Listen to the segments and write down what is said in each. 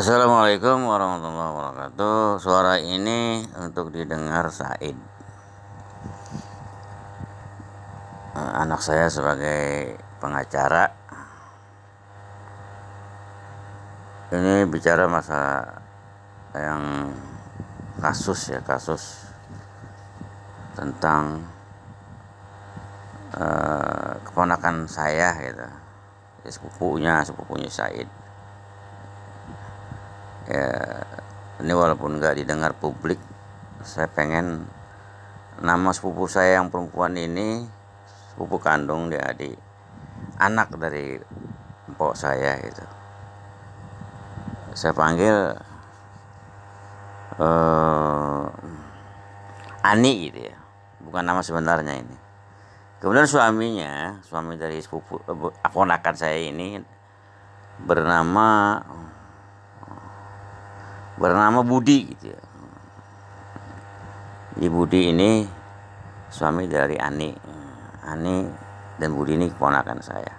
Assalamualaikum warahmatullahi wabarakatuh. Suara ini untuk didengar Said, anak saya sebagai pengacara. Ini bicara masalah yang kasus tentang keponakan saya gitu, sepupunya Said. Ya, ini walaupun nggak didengar publik, saya pengen nama sepupu saya yang perempuan ini, sepupu kandung, dia adik, anak dari empok saya gitu. Saya panggil Ani gitu ya, bukan nama sebenarnya ini. Kemudian suami dari sepupu ponakan saya ini bernama Budi gitu ya. Budi ini suami dari Ani dan Budi ini keponakan saya.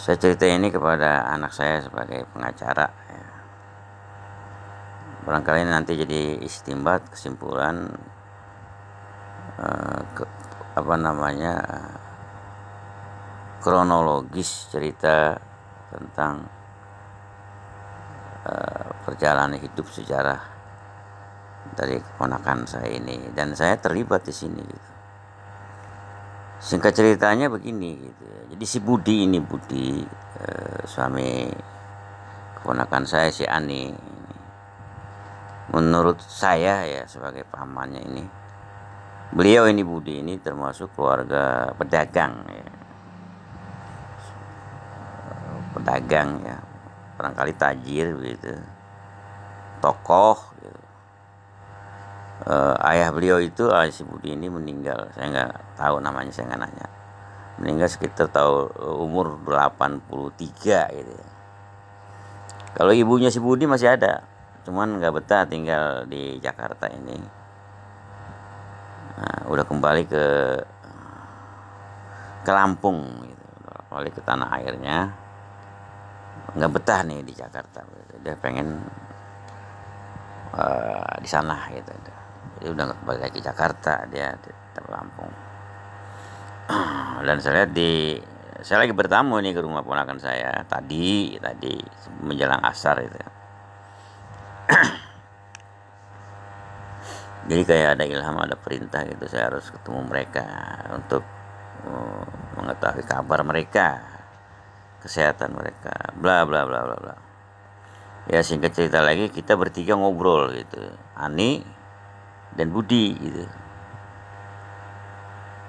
Saya cerita ini kepada anak saya sebagai pengacara ya. Barangkali nanti jadi istimbat, kesimpulan kronologis cerita tentang perjalanan hidup sejarah dari keponakan saya ini, dan saya terlibat di sini gitu. Singkat ceritanya begini gitu ya. Jadi si Budi suami keponakan saya si Ani, menurut saya ya sebagai pamannya ini, beliau ini Budi ini termasuk keluarga pedagang ya, barangkali tajir begitu, tokoh gitu. Ayah beliau itu, si Budi ini meninggal, saya nggak tahu namanya, saya nggak nanya, meninggal sekitar umur 83 gitu ya. Kalau ibunya si Budi masih ada, cuman nggak betah tinggal di Jakarta ini. Udah kembali ke Lampung gitu, kembali ke tanah airnya, nggak betah nih di Jakarta, dia pengen di sana gitu. Jadi udah nggak kembali lagi ke Jakarta, dia di Lampung. Dan saya lihat saya lagi bertamu nih ke rumah ponakan saya tadi menjelang asar itu. Jadi kayak ada ilham, ada perintah gitu, saya harus ketemu mereka untuk mengetahui kabar mereka, kesehatan mereka, bla bla bla bla bla. Ya singkat cerita lagi, kita bertiga ngobrol gitu, Ani dan Budi gitu,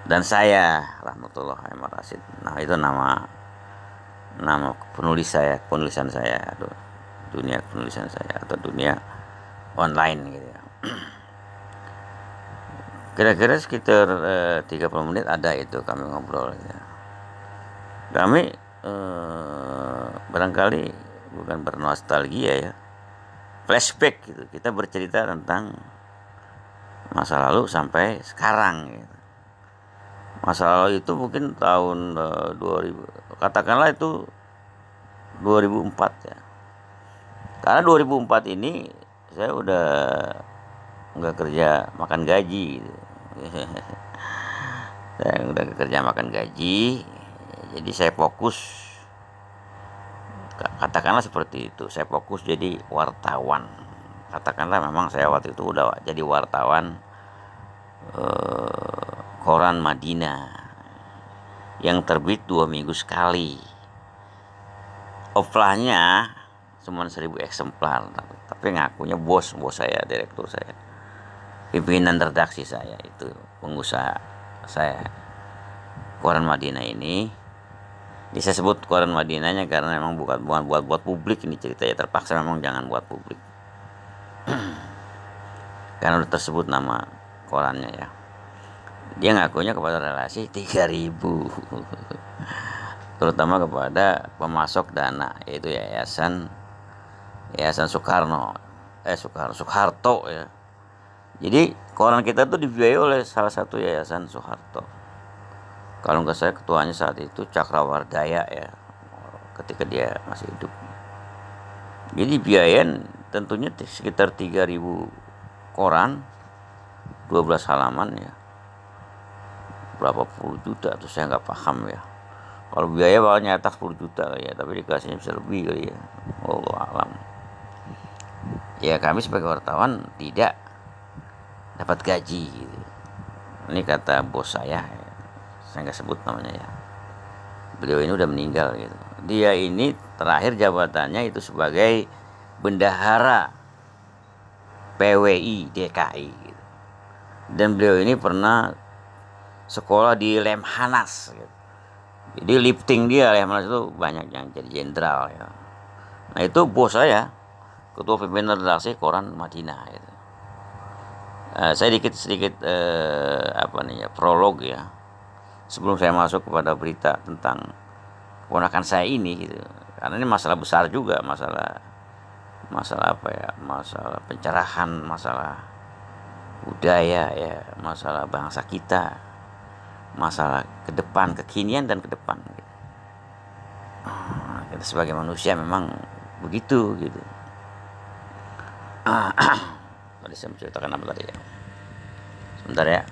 dan saya Rahmatullah Ahmad Rasid. Nah itu nama penulisan saya, dunia penulisan saya atau dunia online gitu ya. Kira-kira sekitar 30 menit ada itu kami ngobrol ya. Kami barangkali bukan bernostalgia ya, flashback gitu, kita bercerita tentang masa lalu sampai sekarang gitu. Masa lalu itu mungkin tahun 2000, katakanlah itu 2004 ya, karena 2004 ini saya udah nggak kerja makan gaji gitu. Saya udah kerja makan gaji, jadi saya fokus, katakanlah seperti itu, saya fokus jadi wartawan. Katakanlah memang saya waktu itu udah jadi wartawan koran Madinah yang terbit 2 minggu sekali. Offline-nya cuma 1000 eksemplar, tapi ngakunya bos saya, direktur saya, pimpinan redaksi saya, itu pengusaha saya koran Madinah ini. Saya sebut koran Madinahnya karena memang bukan buat publik ini ceritanya, terpaksa memang jangan buat publik karena udah tersebut nama korannya ya. Dia ngakunya kepada relasi 3.000 terutama kepada pemasok dana, yaitu Yayasan Soeharto ya. Jadi koran kita tuh dibiayai oleh salah satu yayasan Soeharto. Kalau nggak saya ketuanya saat itu Cakrawardaya ya, ketika dia masih hidup. Jadi biaya tentunya sekitar 3.000 koran, 12 halaman ya, berapa puluh juta tuh saya nggak paham ya. Kalau biaya bakal nyetak 10 juta kali ya, tapi dikasihnya bisa lebih kali ya. Allah alam. Ya kami sebagai wartawan tidak dapat gaji gitu. Ini kata bos saya nggak sebut namanya ya. Beliau ini udah meninggal gitu. Dia ini terakhir jabatannya itu sebagai bendahara PWI DKI gitu. Dan beliau ini pernah sekolah di Lemhanas gitu. Jadi lifting dia Lemhanas itu banyak yang jadi jenderal ya. Nah itu bos saya, ketua pimpinan redaksi koran Madinah gitu. Saya sedikit prolog ya sebelum saya masuk kepada berita tentang keponakan saya ini gitu. Karena ini masalah besar juga, masalah pencerahan, masalah budaya ya, masalah bangsa kita, masalah ke depan, kekinian dan ke depan gitu. Kita sebagai manusia memang begitu gitu. Tadi saya menceritakan apa tadi ya? Sebentar ya.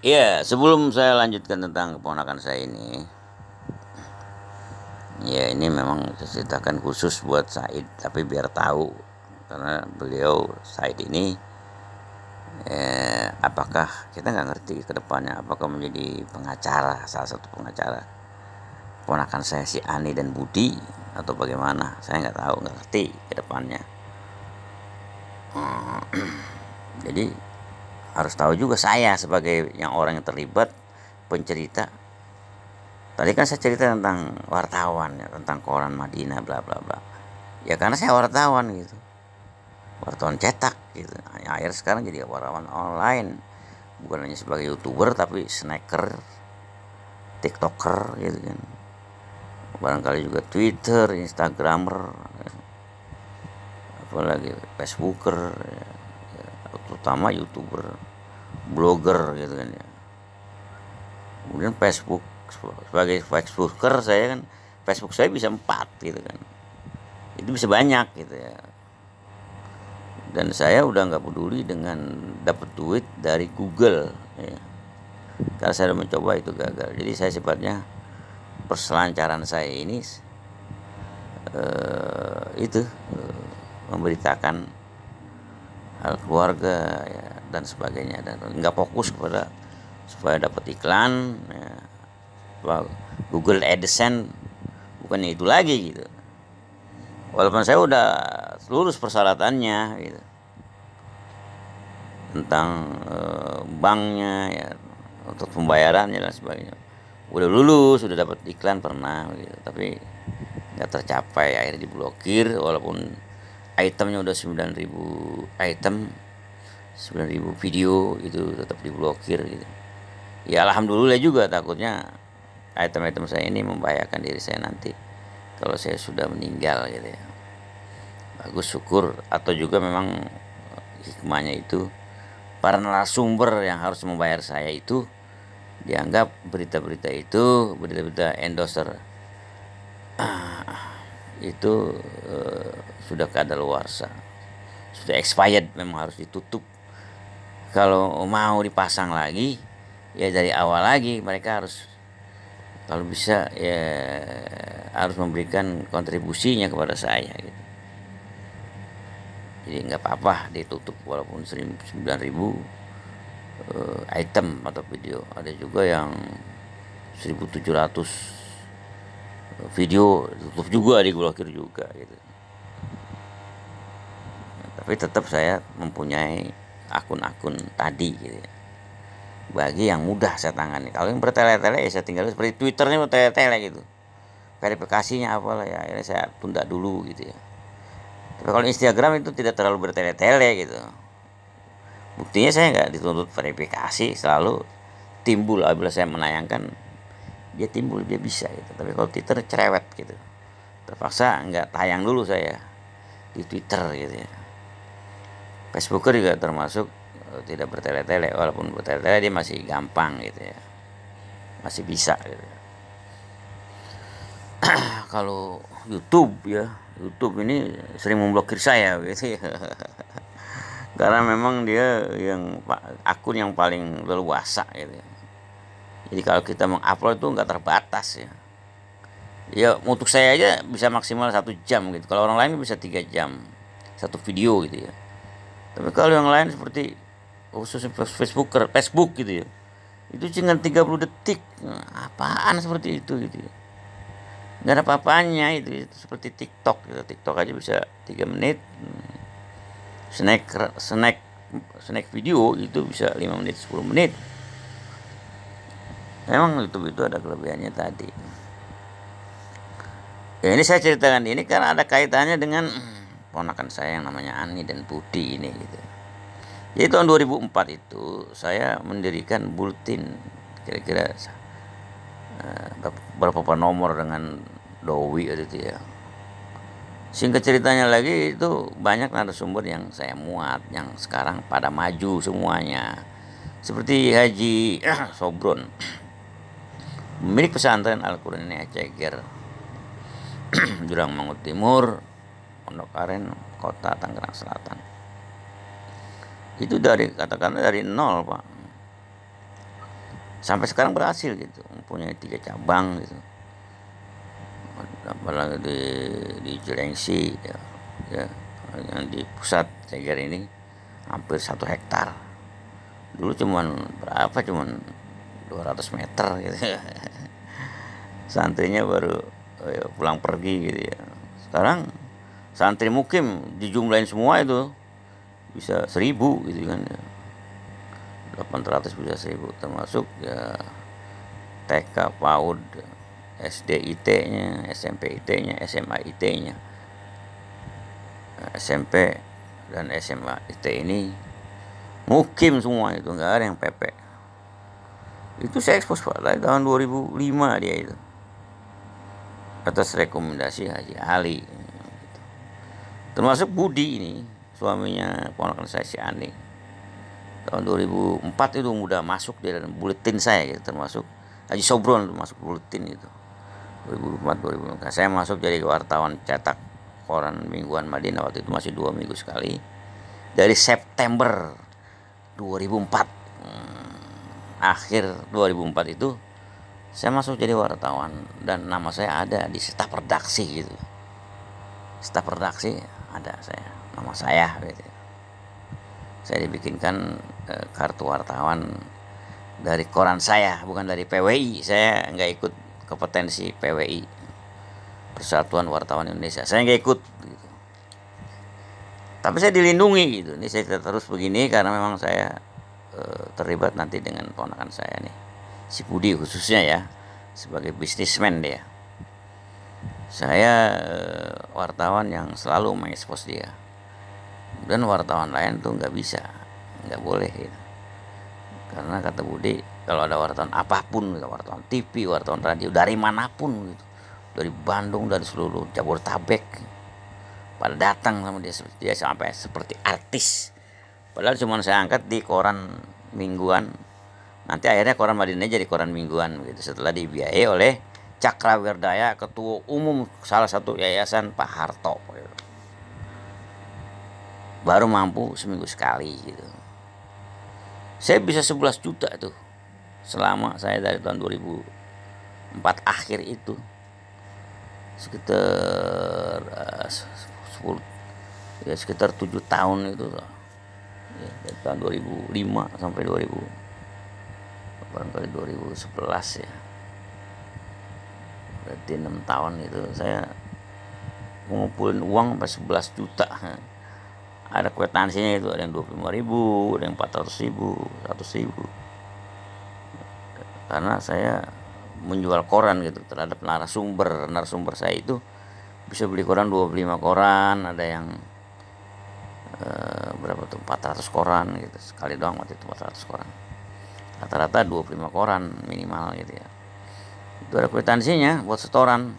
Ya, sebelum saya lanjutkan tentang keponakan saya ini, ya ini memang saya ceritakan khusus buat Said, tapi biar tahu, karena beliau Said ini apakah kita nggak ngerti ke depannya apakah menjadi pengacara, salah satu pengacara keponakan saya si Ani dan Budi atau bagaimana, saya nggak tahu, nggak ngerti ke depannya. Jadi harus tahu juga saya sebagai yang orang yang terlibat pencerita. Tadi kan saya cerita tentang wartawan ya, tentang koran Madinah bla bla bla. Ya karena saya wartawan gitu. Wartawan cetak gitu. Akhirnya sekarang jadi wartawan online. Bukan hanya sebagai YouTuber tapi snacker, TikToker gitu kan. Barangkali juga Twitter, Instagramer, ya. Apalagi Facebooker ya. Terutama YouTuber, blogger gitu kan ya. Kemudian Facebook, sebagai Facebooker saya kan, Facebook saya bisa 4 gitu kan, itu bisa banyak gitu ya. Dan saya udah nggak peduli dengan dapat duit dari Google ya. Karena saya udah mencoba itu gagal. Jadi saya sifatnya perselancaran saya ini memberitakan hal keluarga ya, dan sebagainya, dan nggak fokus kepada supaya dapat iklan ya. Google AdSense bukannya itu lagi gitu, walaupun saya udah lulus persyaratannya gitu tentang banknya ya, untuk pembayarannya dan sebagainya, udah lulus, sudah dapat iklan pernah gitu, tapi nggak tercapai, akhirnya diblokir. Walaupun itemnya udah 9.000 item, 9.000 video, itu tetap diblokir gitu. Ya alhamdulillah juga, takutnya item-item saya ini membahayakan diri saya nanti kalau saya sudah meninggal gitu ya. Bagus, syukur. Atau juga memang hikmahnya itu para narasumber yang harus membayar saya itu dianggap berita-berita itu, berita-berita endorser itu sudah kadaluarsa, sudah expired, memang harus ditutup. Kalau mau dipasang lagi ya dari awal lagi, mereka harus, kalau bisa ya harus memberikan kontribusinya kepada saya gitu. Jadi nggak apa-apa ditutup walaupun 9.000 item atau video. Ada juga yang 1.700 video tutup juga, diblokir juga gitu. Tapi tetap saya mempunyai akun-akun tadi gitu ya. Bagi yang mudah saya tangani. Kalau yang bertele-tele ya saya tinggal seperti Twitter nih, bertele-tele gitu. Verifikasinya apalah ya, akhirnya saya tunda dulu gitu ya. Tapi kalau Instagram itu tidak terlalu bertele-tele gitu. Buktinya saya nggak dituntut verifikasi, selalu timbul apabila saya menayangkan, dia timbul, dia bisa gitu. Tapi kalau Twitter cerewet gitu, terpaksa nggak tayang dulu saya, di Twitter gitu ya. Facebooker juga termasuk tidak bertele-tele, walaupun bertele-tele dia masih gampang gitu ya, masih bisa gitu ya. Kalau YouTube ya, YouTube ini sering memblokir saya gitu ya. Karena memang dia yang akun yang paling leluasa gitu ya. Jadi kalau kita mengupload itu nggak terbatas ya. Ya untuk saya aja bisa maksimal 1 jam gitu. Kalau orang lain bisa 3 jam satu video gitu ya. Tapi kalau yang lain seperti khususnya Facebook gitu ya, itu cuma 30 detik. Nah, apaan seperti itu gitu ya. Nggak ada apa-apanya itu seperti TikTok gitu. TikTok aja bisa 3 menit. Snack video itu bisa 5 menit 10 menit. Memang YouTube itu ada kelebihannya tadi. Ya ini saya ceritakan ini karena ada kaitannya dengan ponakan saya yang namanya Ani dan Budi ini gitu. Jadi tahun 2004 itu saya mendirikan Bulletin, kira-kira berapa nomor dengan Dowi itu ya. Singkat ceritanya lagi itu banyak narasumber yang saya muat yang sekarang pada maju semuanya. Seperti Haji Sobron, pemilik pesantren Al-Quran Ceger, Jurang Mangut Timur, Pondok Aren, Kota Tangerang Selatan. Itu katakanlah dari nol Pak, sampai sekarang berhasil gitu, mempunyai 3 cabang gitu. Apalagi di Cilengsi ya, yang di pusat Ceger ini hampir 1 hektar. Dulu cuman 200 meter gitu. Santrinya baru pulang pergi gitu ya. Sekarang santri mukim dijumlahin semua itu bisa 1000 gitu kan ya. 800 bisa 1000, termasuk ya TK, PAUD, SD IT-nya, SMP IT-nya, SMA IT-nya. SMP dan SMA IT ini mukim semua itu, nggak ada yang PP. Itu saya ekspos pada tahun 2005 dia itu, atas rekomendasi Haji Ali gitu. Termasuk Budi ini suaminya ponakan saya si Ani, tahun 2004 itu udah masuk di dalam buletin saya gitu. Termasuk Haji Sobron itu masuk buletin itu 2004 2005. Saya masuk jadi wartawan cetak koran mingguan Madinah, waktu itu masih 2 minggu sekali, dari September 2004. Akhir 2004 itu saya masuk jadi wartawan dan nama saya ada di staf redaksi gitu. Staf redaksi ada nama saya gitu. Saya dibikinkan kartu wartawan dari koran saya, bukan dari PWI. Saya nggak ikut kompetensi PWI, Persatuan Wartawan Indonesia. Saya nggak ikut gitu. Tapi saya dilindungi gitu. Ini saya terus begini karena memang saya terlibat nanti dengan ponakan saya nih, si Budi khususnya ya, sebagai bisnismen dia. Saya wartawan yang selalu mengekspos dia, dan wartawan lain tuh nggak bisa, nggak boleh gitu. Karena kata Budi, kalau ada wartawan apapun, wartawan TV, wartawan radio dari manapun gitu, dari Bandung, dari seluruh Jabodetabek, pada datang sama dia sampai seperti artis. Padahal cuma saya angkat di koran mingguan. Nanti akhirnya koran Madinah jadi koran mingguan gitu, setelah dibiayai oleh Cakrawirdaya, ketua umum salah satu yayasan Pak Harto gitu. Baru mampu seminggu sekali gitu. Saya bisa 11 juta tuh selama saya dari tahun 2004 akhir itu, sekitar 7 tahun itu ya, dari tahun 2005 sampai 2011 ya, berarti 6 tahun itu saya mengumpulin uang sampai 11 juta. Ada kwitansinya itu, ada yang 25.000, ada yang 400.000, 100.000. Karena saya menjual koran gitu terhadap narasumber saya itu bisa beli koran 25 koran, ada yang berapa tuh 400 koran gitu sekali doang, waktu itu 400 koran, rata-rata 25 koran minimal gitu ya. Itu ada kwitansinya buat setoran.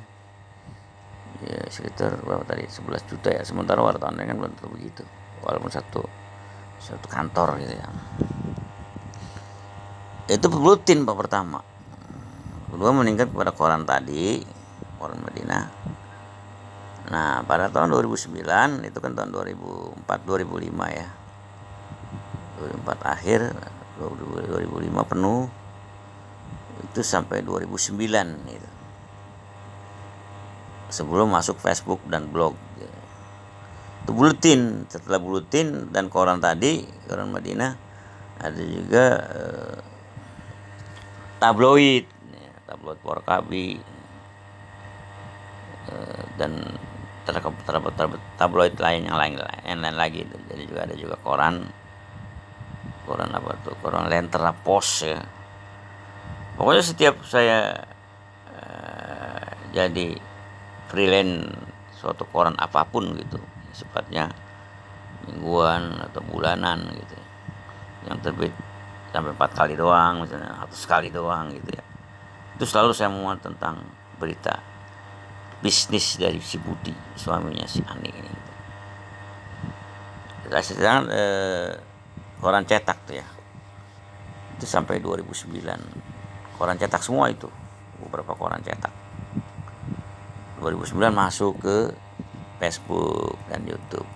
ya sekitar berapa tadi, 11 juta ya, sementara wartawan kan belum tentu begitu, walaupun satu kantor gitu ya. Itu rutin Pak pertama. Kedua meningkat kepada koran tadi, koran Madinah. Nah pada tahun 2009, itu kan tahun 2004-2005 ya, 2004 akhir, 2005 penuh, itu sampai 2009 gitu. Sebelum masuk Facebook dan blog gitu. Itu buletin, setelah buletin dan koran tadi, koran Madinah, ada juga tabloid ya, tabloid Warkabi, dan tabloid lain yang lain lagi. Jadi juga ada juga koran apa tuh, koran Lentera Pos ya. Pokoknya setiap saya jadi freelance suatu koran apapun gitu, sifatnya mingguan atau bulanan gitu, yang terbit sampai 4 kali doang misalnya, atau sekali doang gitu ya, itu selalu saya muat tentang berita bisnis dari si Budi, suaminya si Ani ini gitu. Sedangkan koran cetak tuh ya, itu sampai 2009 koran cetak semua, itu beberapa koran cetak. 2009 masuk ke Facebook dan YouTube.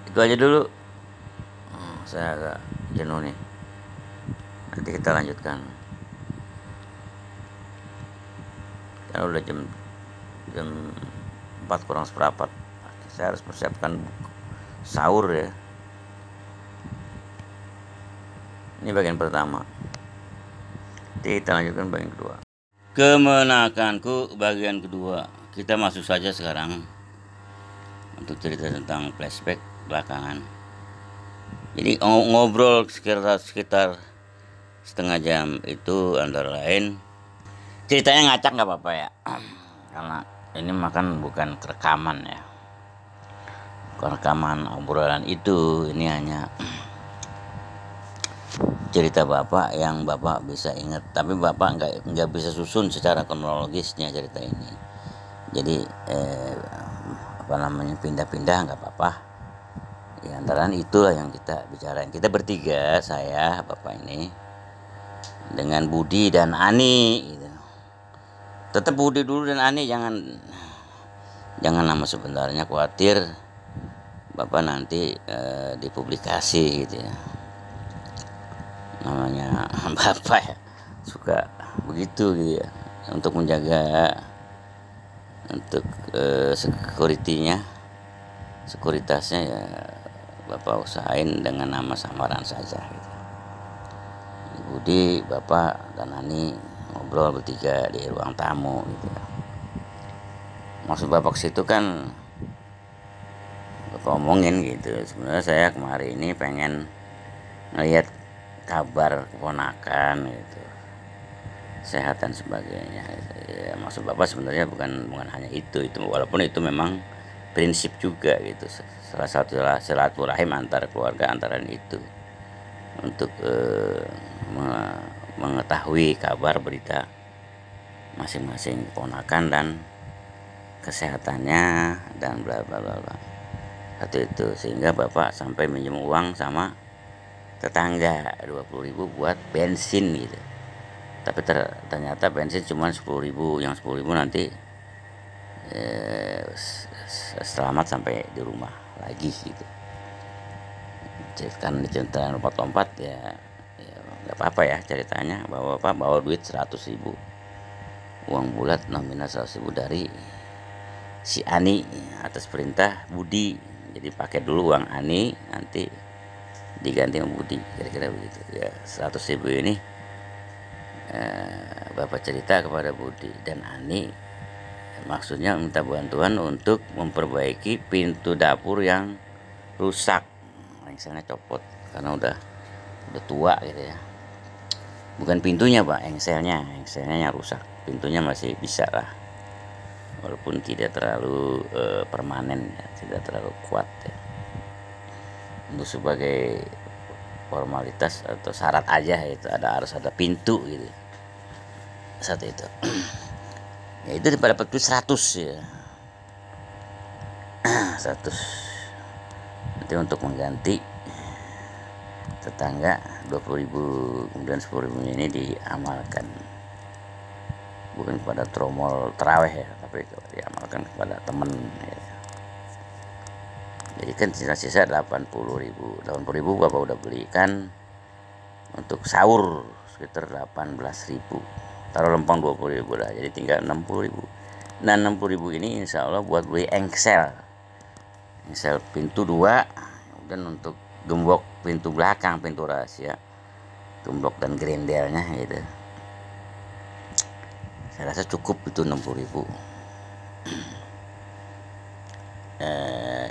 Itu aja dulu. Saya agak jenuh nih. Nanti kita lanjutkan. Karena udah jam 4 kurang seperempat. Saya harus persiapkan sahur ya. Ini bagian pertama. Nanti kita lanjutkan bagian kedua. Kemenakanku bagian kedua. Kita masuk saja sekarang untuk cerita tentang flashback belakangan. Jadi ngobrol sekitar setengah jam itu antara lain ceritanya ngacak nggak apa-apa ya, karena ini makan bukan rekaman ya, bukan rekaman obrolan itu. Ini hanya cerita bapak yang bapak bisa ingat, tapi bapak nggak bisa susun secara kronologisnya cerita ini. Jadi pindah-pindah nggak apa-apa. Ya, antara itulah yang kita bicarain. Kita bertiga, saya, bapak ini, dengan Budi dan Ani. Gitu. Tetap Budi dulu dan Ani, jangan nama sebenarnya, khawatir bapak nanti dipublikasi gitu ya. Namanya bapak ya suka begitu gitu ya, untuk menjaga untuk sekuritasnya ya, bapak usahain dengan nama samaran saja gitu. Budi, bapak dan Ani ngobrol bertiga di ruang tamu gitu ya. Maksud bapak situ kan bapak omongin gitu, sebenarnya saya kemarin ini pengen ngelihat kabar keponakan gitu, sehat dan sebagainya gitu. Ya, maksud bapak sebenarnya bukan hanya itu, walaupun itu memang prinsip juga gitu, salah satu silaturahim antar keluarga antara itu, untuk mengetahui kabar berita masing-masing keponakan dan kesehatannya dan bla bla bla bla. Satu itu, sehingga bapak sampai minjem uang sama tetangga 20.000 buat bensin gitu. Tapi ternyata bensin cuma 10.000, yang 10.000 nanti selamat sampai di rumah lagi gitu. Kan diceritain lompat-lompat ya nggak apa-apa ya ceritanya, bahwa bapak bawa duit 100.000 uang bulat nominal 100.000 dari si Ani atas perintah Budi. Jadi pakai dulu uang Ani, nanti diganti sama Budi, kira-kira begitu ya. 100.000 ini bapak cerita kepada Budi dan Ani, maksudnya minta bantuan untuk memperbaiki pintu dapur yang rusak, engselnya copot karena udah tua gitu ya. Bukan pintunya pak, engselnya yang rusak, pintunya masih bisa lah, walaupun tidak terlalu permanen ya, tidak terlalu kuat ya. Untuk sebagai formalitas atau syarat aja itu harus ada pintu gitu. saat itu. Ya itu dapat duit 100 ya. 100 nanti untuk mengganti tetangga 20.000, kemudian 10.000 ini diamalkan bukan kepada tromol terawih ya, tapi diamalkan kepada teman ya. Jadi kan sisa-sisa 80.000 Bapak udah belikan untuk sahur sekitar 18.000, taruh lempang 20.000 lah, jadi tinggal 60.000. Nah 60.000 ini insya Allah buat beli engsel pintu 2, kemudian untuk gembok pintu belakang, pintu rahasia, gembok dan grendelnya gitu. Saya rasa cukup itu 60.000.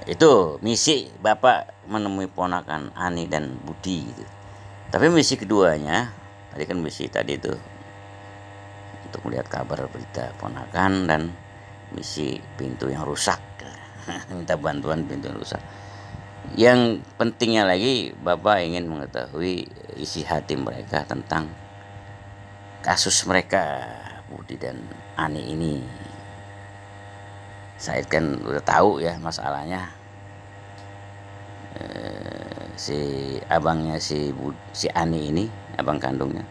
Itu misi Bapak menemui ponakan Ani dan Budi gitu. Tapi misi keduanya, tadi kan misi tadi itu untuk melihat kabar berita ponakan, dan misi pintu yang rusak, minta bantuan pintu yang rusak. Yang pentingnya lagi, Bapak ingin mengetahui isi hati mereka tentang kasus mereka, Budi dan Ani ini. Said kan udah tahu ya masalahnya. Si abangnya si Ani ini, abang kandungnya,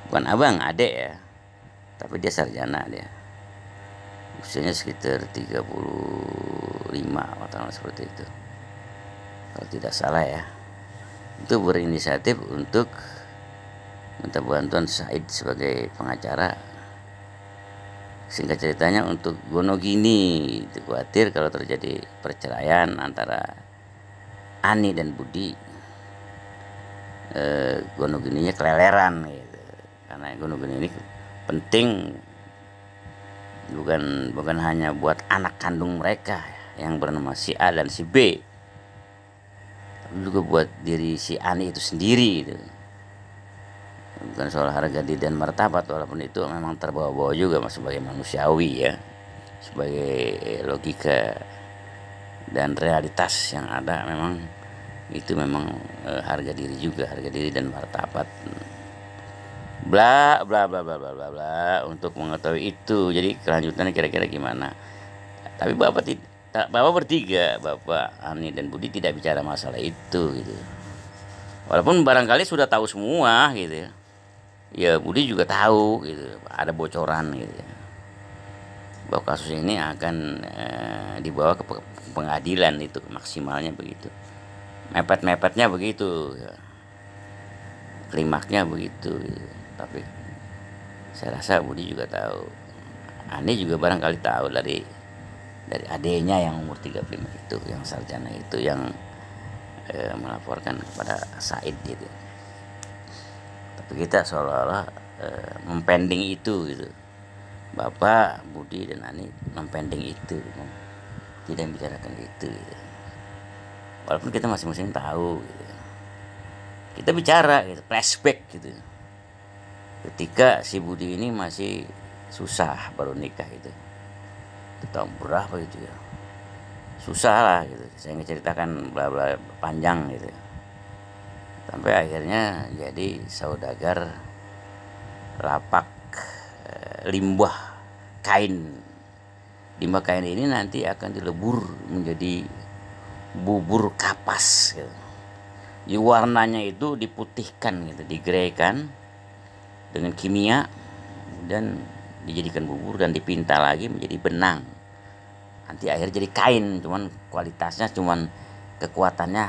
bukan abang, adek ya, tapi dia sarjana, dia usianya sekitar 35 atau seperti itu kalau tidak salah ya. Itu berinisiatif untuk minta bantuan Said sebagai pengacara. Singkat ceritanya untuk Gonogini, itu khawatir kalau terjadi perceraian antara Ani dan Budi, Gonogininya keleleran gitu. Karena Gonogini ini penting bukan hanya buat anak kandung mereka yang bernama si A dan si B, tapi juga buat diri si Ani itu sendiri gitu. Bukan soal harga diri dan martabat, walaupun itu memang terbawa-bawa juga sebagai manusiawi ya, sebagai logika dan realitas yang ada, memang itu memang harga diri juga, harga diri dan martabat, bla bla bla bla bla bla bla. Untuk mengetahui itu, jadi kelanjutannya kira-kira gimana. Tapi Bapak bertiga, Bapak, Ani dan Budi, tidak bicara masalah itu gitu. Walaupun barangkali sudah tahu semua gitu ya. Ya Budi juga tahu gitu, ada bocoran gitu ya, bahwa kasus ini akan dibawa ke pengadilan, itu maksimalnya begitu, mepet-mepetnya begitu ya. Klimaknya begitu gitu. Tapi saya rasa Budi juga tahu, Ani juga barangkali tahu dari adiknya yang umur 35 itu, yang sarjana itu, yang melaporkan kepada Said gitu. Tapi kita seolah-olah mempending itu gitu. Bapak, Budi dan Ani mempending itu, tidak membicarakan itu gitu. Walaupun kita masing-masing tahu gitu. Kita bicara gitu, flashback gitu, ketika si Budi ini masih susah baru nikah itu tahun berapa gitu ya, susah lah gitu. Saya ngeceritakan bla bla panjang gitu, sampai akhirnya jadi saudagar lapak limbah kain. Limbah kain ini nanti akan dilebur menjadi bubur kapas gitu. Warnanya itu diputihkan gitu, digreykan dengan kimia, dan dijadikan bubur dan dipinta lagi menjadi benang. Nanti akhirnya jadi kain, cuman kualitasnya, cuman kekuatannya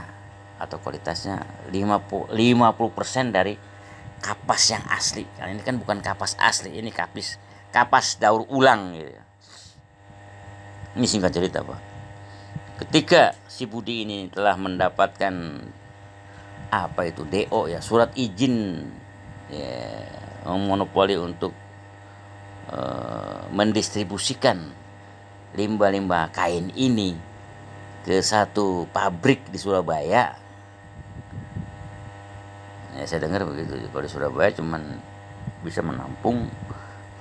atau kualitasnya 50% dari kapas yang asli. Karena ini kan bukan kapas asli, ini kapas daur ulang gitu. Ini singkat cerita Pak, ketika si Budi ini telah mendapatkan apa itu DO ya, surat izin ya, monopoli untuk mendistribusikan limbah-limbah kain ini ke satu pabrik di Surabaya. Ya, saya dengar begitu. Kalau di Surabaya cuman bisa menampung,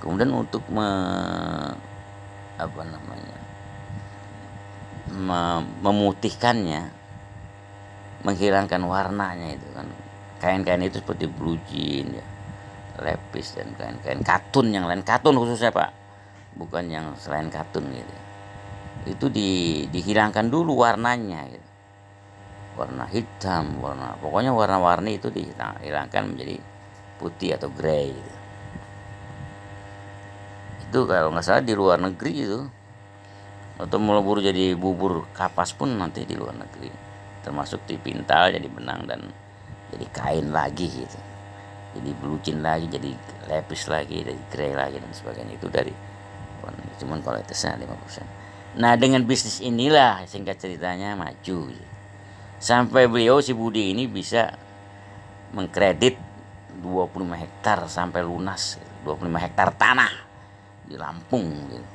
kemudian untuk memutihkannya, menghilangkan warnanya itu kan. Kain-kain itu seperti blue jean ya, lepis dan kain-kain katun yang lain, katun khususnya Pak, bukan yang selain katun gitu. Itu dihilangkan dulu warnanya gitu. Warna hitam, pokoknya warna-warni itu dihilangkan menjadi putih atau grey gitu. Itu kalau nggak salah di luar negeri itu, atau melebur jadi bubur kapas pun nanti di luar negeri, termasuk dipintal jadi benang dan jadi kain lagi gitu, jadi belucin lagi, jadi lepis lagi, jadi grey lagi dan sebagainya. Itu dari warna, cuman kualitasnya 5%. Nah dengan bisnis inilah singkat ceritanya maju gitu. Sampai beliau si Budi ini bisa mengkredit 25 hektar sampai lunas, 25 hektar tanah di Lampung gitu.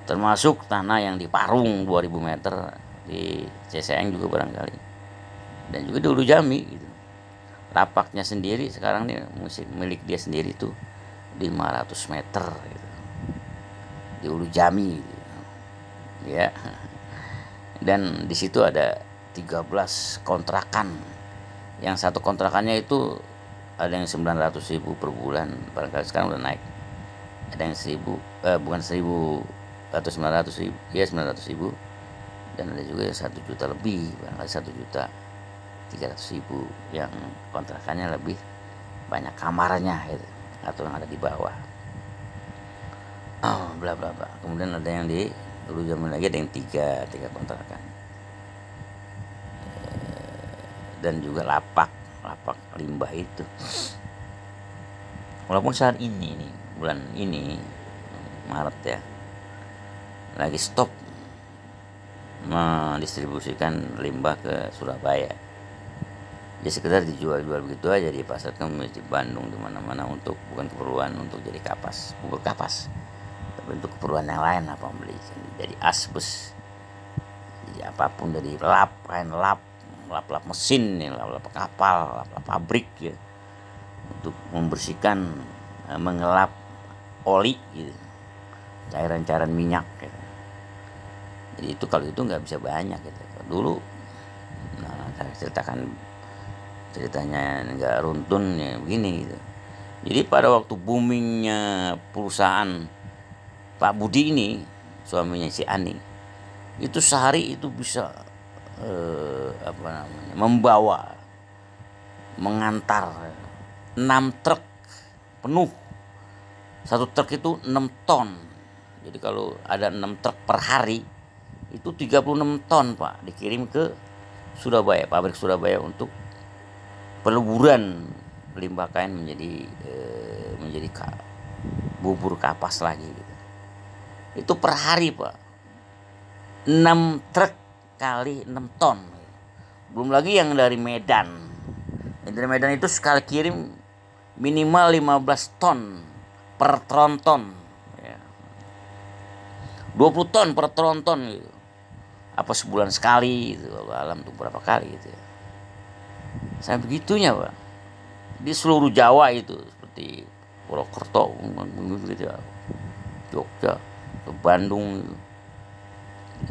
Termasuk tanah yang di Parung 2000 meter di Ceseng juga barangkali, dan juga di Ulu Jami gitu. Lapaknya sendiri sekarang nih milik dia sendiri tuh 500 meter gitu, di Ulu Jami gitu. Ya, dan di situ ada 13 kontrakan. Yang satu kontrakannya itu ada yang 900.000 per bulan, barangkali sekarang udah naik. Ada yang 1.000, bukan 1.000 atau 900.000, ya 900.000, dan ada juga yang 1 juta lebih, barangkali 1.300.000 yang kontrakannya lebih banyak kamarnya gitu, atau yang ada di bawah. Bla bla bla. Kemudian ada yang di Ulu Jami lagi, ada yang tiga kontrakan. Dan juga lapak limbah itu. Walaupun saat ini nih, bulan ini Maret ya, lagi stop mendistribusikan limbah ke Surabaya. Dia sekedar dijual-jual begitu aja di pasar kemis di Bandung, di mana-mana, untuk bukan keperluan untuk jadi kapas, bubur kapas, tapi untuk keperluan yang lain, apa beli jadi asbes, jadi apapun, dari kain lap mesin, lap kapal, lap pabrik ya, untuk membersihkan, mengelap oli gitu, cairan-cairan minyak gitu. Jadi itu kalau itu nggak bisa banyak gitu. Dulu, nah saya ceritakan ceritanya nggak runtun ya begini gitu. Jadi pada waktu boomingnya perusahaan Pak Budi ini, suaminya si Ani, itu sehari itu bisa mengantar 6 truk penuh. Satu truk itu 6 ton. Jadi kalau ada 6 truk per hari, itu 36 ton Pak, dikirim ke Surabaya, pabrik Surabaya, untuk peluburan limbah kain menjadi bubur kapas lagi gitu. Itu per hari Pak, 6 truk kali 6 ton. Belum lagi yang dari Medan. Yang dari Medan itu sekali kirim minimal 15 ton per tronton ya. 20 ton per tronton gitu. Apa sebulan sekali gitu, kalau alam tuh berapa kali gitu ya. Sampai begitunya Pak. Di seluruh Jawa itu, seperti Purwokerto gitu ya, Jogja, ke Bandung gitu.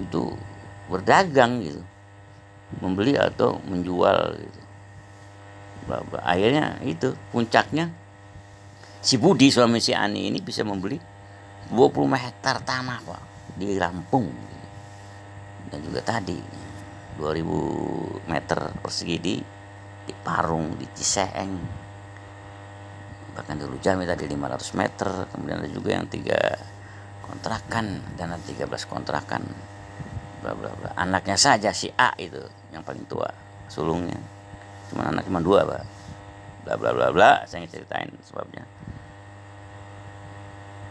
Itu berdagang gitu, membeli atau menjual gitu. Akhirnya itu puncaknya si Budi, suami si Ani ini, bisa membeli 25 hektar tanah Pak di Lampung gitu. Dan juga tadi 2000 meter persegi di Parung, di Ciseeng, bahkan di Ulu Jami tadi 500 meter. Kemudian ada juga yang 3 kontrakan dan ada 13 kontrakan, bla bla bla. Anaknya saja si A itu yang paling tua sulungnya, cuma 2 Pak, bla bla bla bla. Saya ceritain sebabnya.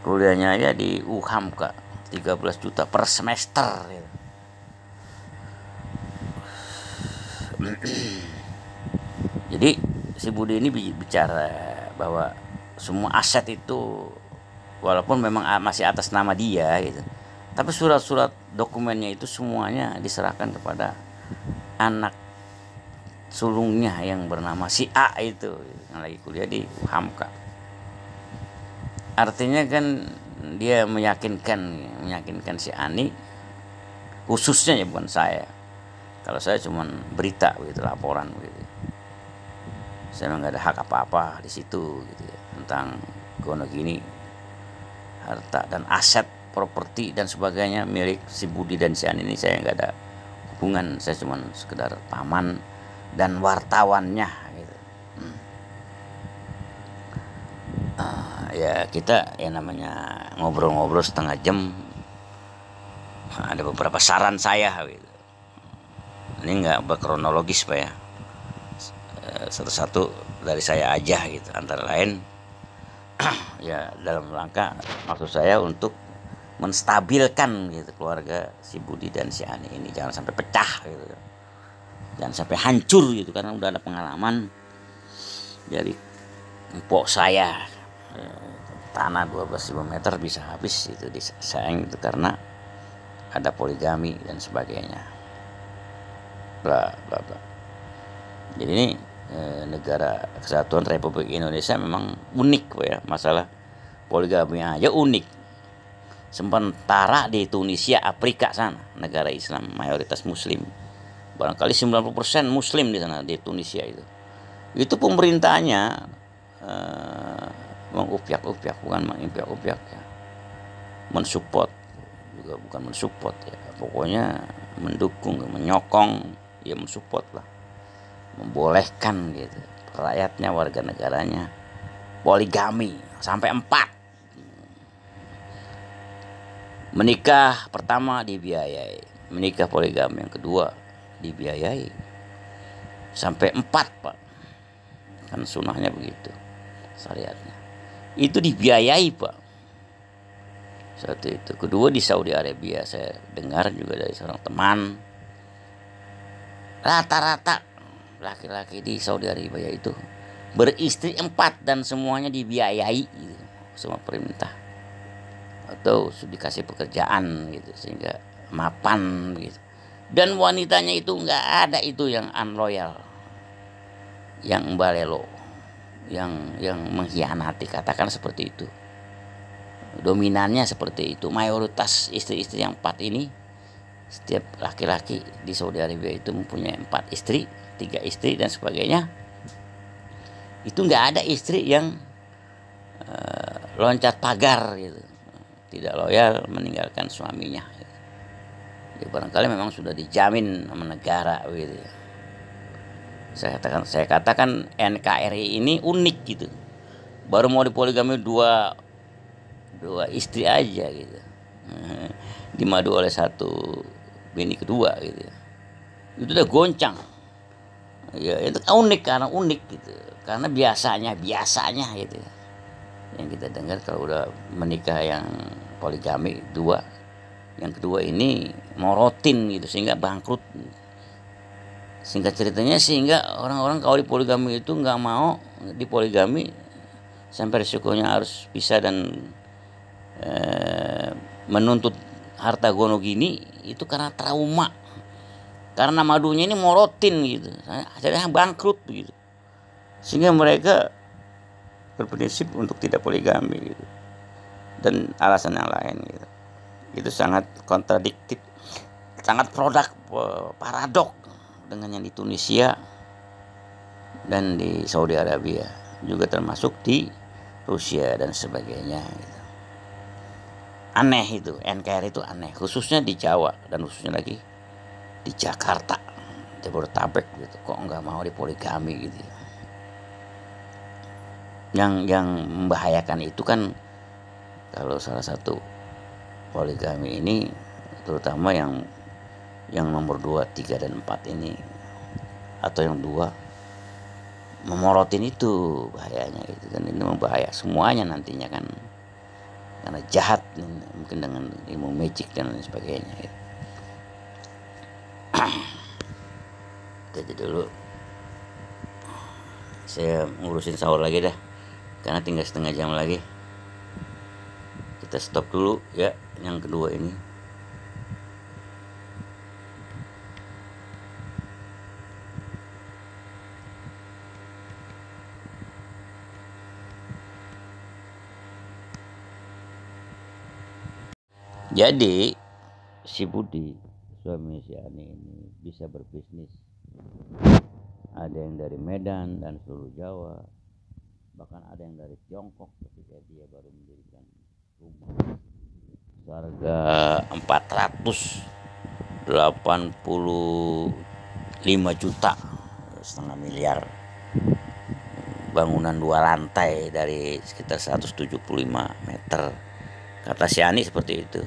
Kuliahnya ya di UHAMKA 13 juta per semester gitu. Jadi si Budi ini bicara bahwa semua aset itu, walaupun memang masih atas nama dia gitu, tapi surat-surat dokumennya itu semuanya diserahkan kepada anak sulungnya yang bernama si A itu, yang lagi kuliah di UHAMKA. Artinya kan dia meyakinkan si Ani, khususnya ya, bukan saya. Kalau saya cuma berita begitu, laporan begitu. Saya memang nggak ada hak apa-apa di situ gitu ya, tentang Gonogini, harta dan aset, properti dan sebagainya milik si Budi dan si Ani ini saya nggak ada hubungan. Saya cuma sekedar paman dan wartawannya gitu. Ya kita ya namanya ngobrol-ngobrol setengah jam, ada beberapa saran saya gitu. Ini nggak berkronologis Pak ya, satu-satu dari saya aja gitu, antara lain ya dalam rangka maksud saya untuk menstabilkan gitu keluarga si Budi dan si Ani ini, jangan sampai pecah gitu, jangan sampai hancur gitu, karena udah ada pengalaman dari empok saya, tanah 12.000 meter bisa habis itu disayang itu karena ada poligami dan sebagainya, bla bla bla. Jadi ini negara Kesatuan Republik Indonesia memang unik ya, masalah poligami aja unik. Sementara di Tunisia, Afrika sana, negara Islam mayoritas Muslim, barangkali 90% Muslim di sana, di Tunisia itu pemerintahnya mengupyak-upyak, bukan mengimpiak-upyak ya, mensupport juga bukan mensupport ya, pokoknya mendukung, menyokong, ya mensupport lah, membolehkan gitu rakyatnya, warga negaranya poligami sampai 4. Menikah pertama dibiayai, menikah poligami yang kedua dibiayai, sampai 4 Pak, kan sunahnya begitu syariatnya, itu dibiayai Pak. Satu itu. Kedua di Saudi Arabia, saya dengar juga dari seorang teman, rata-rata laki-laki di Saudi Arabia itu beristri 4 dan semuanya dibiayai gitu, sama perintah atau dikasih pekerjaan gitu sehingga mapan gitu. Dan wanitanya itu nggak ada itu yang unloyal, yang balelo, yang mengkhianati, katakan seperti itu. Dominannya seperti itu. Mayoritas istri-istri yang 4 ini, setiap laki-laki di Saudi Arabia itu mempunyai 4 istri, 3 istri dan sebagainya. Itu nggak ada istri yang loncat pagar gitu, tidak loyal, meninggalkan suaminya. Ya barangkali memang sudah dijamin sama negara gitu ya. Saya katakan NKRI ini unik gitu. Baru mau dipoligami dua istri aja gitu. Dimadu oleh satu bini kedua gitu ya. Itu udah goncang. Ya itu unik, karena unik gitu. Karena biasanya gitu ya, yang kita dengar kalau udah menikah yang poligami 2, yang kedua ini morotin gitu sehingga bangkrut. Singkat ceritanya, sehingga orang-orang kalau di poligami itu nggak mau dipoligami sampai risikonya harus pisah dan menuntut harta gonogini itu karena trauma, karena madunya ini morotin gitu, akhirnya bangkrut gitu, sehingga mereka berprinsip untuk tidak poligami gitu, dan alasan yang lain gitu. Itu sangat kontradiktif, sangat paradok dengan yang di Tunisia dan di Saudi Arabia, juga termasuk di Rusia dan sebagainya gitu. Aneh itu, NKRI itu aneh, khususnya di Jawa dan khususnya lagi di Jakarta, Jabodetabek gitu, kok nggak mau dipoligami gitu. Yang membahayakan itu kan kalau salah satu poligami ini, terutama yang nomor 2, 3 dan 4 ini, atau yang 2 memorotin, itu bahayanya gitu kan. Ini membahaya semuanya nantinya kan, karena jahat mungkin dengan ilmu magic dan lain sebagainya gitu. Kita aja dulu, saya ngurusin sahur lagi dah, karena tinggal setengah jam lagi. Kita stop dulu ya yang kedua ini. Jadi si Budi, suami si Ani ini, bisa berbisnis ada yang dari Medan dan seluruh Jawa, bahkan ada yang dari Tiongkok ketika dia baru mendirikan rumah seharga 485 juta, setengah miliar, bangunan 2 lantai dari sekitar 175 meter. Kata si Ani seperti itu.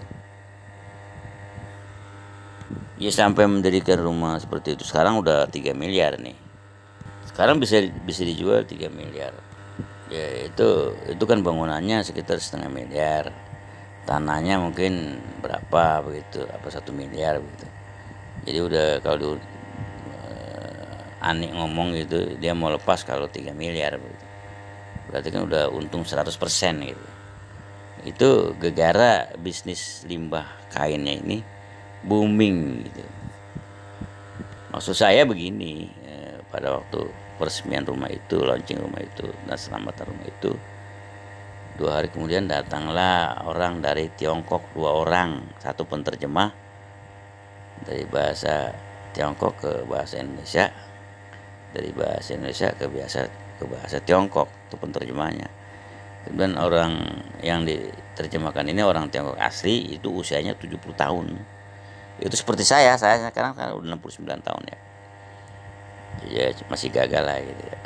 Ya sampai mendirikan rumah seperti itu. Sekarang udah 3 miliar nih. Sekarang bisa dijual 3 miliar. Ya itu kan bangunannya sekitar setengah miliar. Tanahnya mungkin berapa begitu, apa 1 miliar begitu. Jadi udah kalau Ani ngomong gitu, dia mau lepas kalau 3 miliar begitu. Berarti kan udah untung 100% gitu. Itu gegara bisnis limbah kainnya ini booming gitu. Maksud saya begini, pada waktu peresmian rumah itu, launching rumah itu, dan selamatan rumah itu, 2 hari kemudian datanglah orang dari Tiongkok, 2 orang, 1 penerjemah dari bahasa Tiongkok ke bahasa Indonesia, dari bahasa Indonesia ke bahasa Tiongkok, itu penerjemahnya. Kemudian orang yang diterjemahkan ini orang Tiongkok asli, itu usianya 70 tahun. Itu seperti saya sekarang kan udah 69 tahun ya. Ya masih gagal lah gitu ya.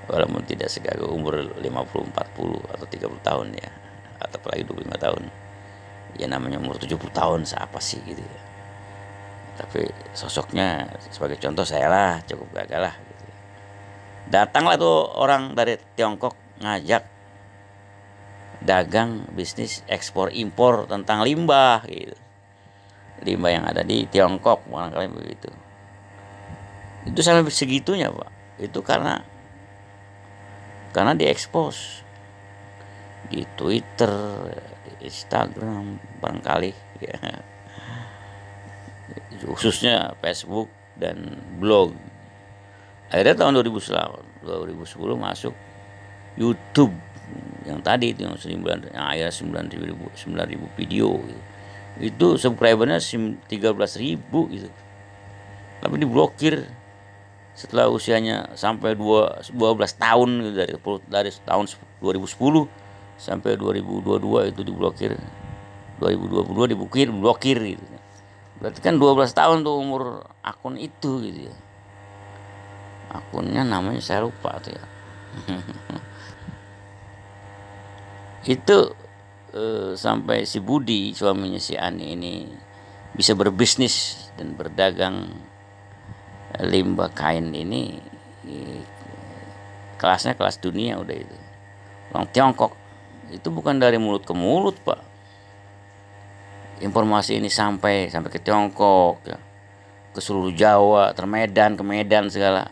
Walaupun tidak segagal umur 50, 40 atau 30 tahun ya, atau apalagi 25 tahun. Ya namanya umur 70 tahun seapa sih gitu ya. Tapi sosoknya sebagai contoh saya lah cukup gagal lah gitu ya. Datanglah tuh orang dari Tiongkok ngajak dagang bisnis ekspor impor tentang limbah gitu. Limbah yang ada di Tiongkok barangkali begitu. Itu sampai segitunya Pak. Itu karena diekspos di Twitter, di Instagram barangkali ya. Khususnya Facebook dan blog. Akhirnya tahun 2010 masuk YouTube yang tadi itu yang akhirnya 9.000 video gitu. Itu subscribernya 13.000 gitu. Tapi diblokir setelah usianya sampai 12 tahun gitu, dari tahun 2010 sampai 2022 itu diblokir. 2022 diblokir gitu. Berarti kan 12 tahun tuh umur akun itu gitu ya. Akunnya namanya saya lupa tuh ya. Itu sampai si Budi, suaminya si Ani ini, bisa berbisnis dan berdagang limbah kain ini, kelasnya kelas dunia udah itu. Orang Tiongkok itu bukan dari mulut ke mulut Pak. Informasi ini sampai ke Tiongkok ya, ke seluruh Jawa, ke Medan segala,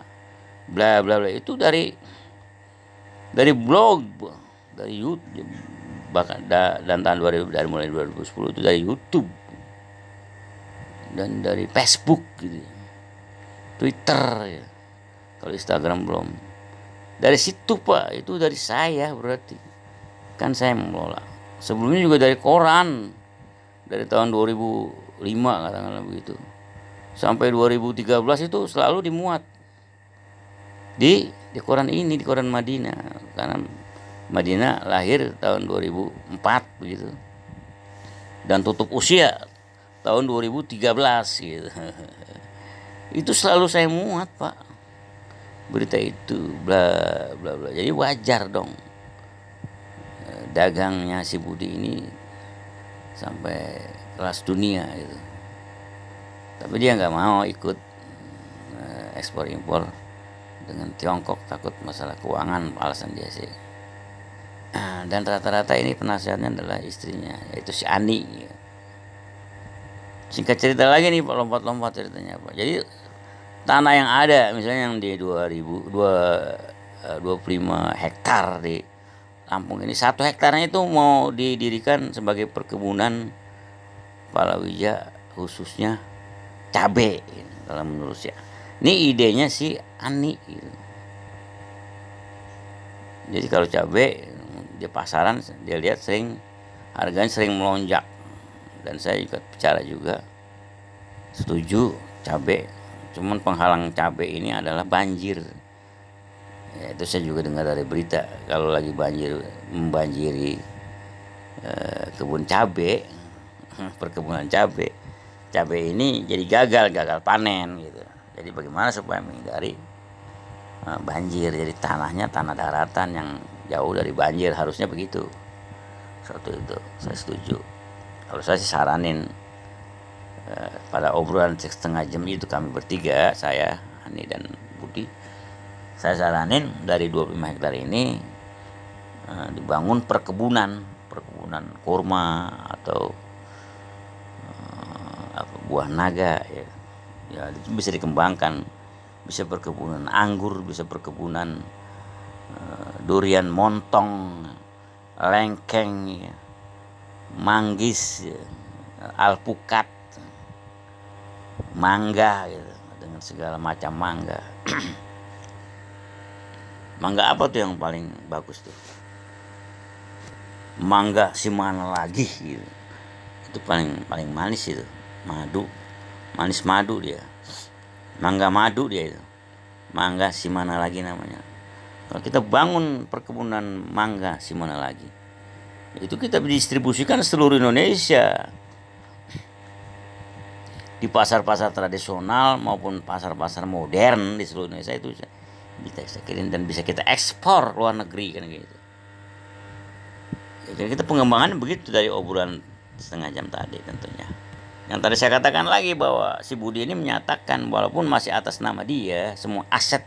bla bla bla, itu dari blog, dari YouTube, bahkan dan tahun 2000, dari mulai 2010 itu dari YouTube dan dari Facebook gitu, Twitter ya, kalau Instagram belum. Dari situ Pak, itu dari saya, berarti kan saya mengelola. Sebelumnya juga dari koran, dari tahun 2005 katakanlah begitu, sampai 2013 itu selalu dimuat di koran ini, di koran Madinah, karena Madinah lahir tahun 2004 begitu, dan tutup usia tahun 2013 gitu. Itu selalu saya muat Pak, berita itu, bla bla bla. Jadi wajar dong dagangnya si Budi ini sampai kelas dunia gitu. Tapi dia nggak mau ikut ekspor impor dengan Tiongkok, takut masalah keuangan, alasan dia sih. Dan rata-rata ini penasihatnya adalah istrinya, yaitu si Ani. Singkat cerita lagi nih Pak, lompat-lompat ceritanya Pak. Jadi tanah yang ada misalnya yang di 25 hektar di Lampung ini, 1 hektarnya itu mau didirikan sebagai perkebunan palawija, khususnya cabai kalau menurut saya. Ini idenya si Ani gitu. Jadi kalau cabai di pasaran dia lihat harganya sering melonjak, dan saya juga bicara juga setuju cabai Cuman penghalang cabai ini adalah banjir. Ya, itu saya juga dengar dari berita kalau lagi banjir membanjiri kebun cabai, perkebunan cabai ini jadi gagal panen gitu. Jadi bagaimana supaya menghindari banjir? Jadi tanahnya tanah daratan yang jauh dari banjir, harusnya begitu. Satu itu saya setuju. Kalau saya sih saranin pada obrolan setengah jam itu kami bertiga, saya, Ani dan Budi, saya saranin dari 25 hektar ini dibangun perkebunan kurma atau buah naga ya. Ya itu bisa dikembangkan, bisa perkebunan anggur, bisa perkebunan durian montong, lengkeng ya, manggis ya, alpukat, mangga gitu, dengan segala macam mangga. Mangga apa tuh yang paling bagus tuh? Mangga si mana lagi gitu. Itu paling manis itu. Manis madu dia. Mangga madu dia itu. Mangga si mana lagi namanya. Kalau kita bangun perkebunan mangga si mana lagi, itu kita distribusikan seluruh Indonesia. Di pasar-pasar tradisional maupun pasar-pasar modern di seluruh Indonesia itu bisa kirim dan bisa kita ekspor luar negeri kan gitu. Jadi kita pengembangan begitu dari obrolan setengah jam tadi tentunya. Yang tadi saya katakan lagi bahwa si Budi ini menyatakan walaupun masih atas nama dia, semua aset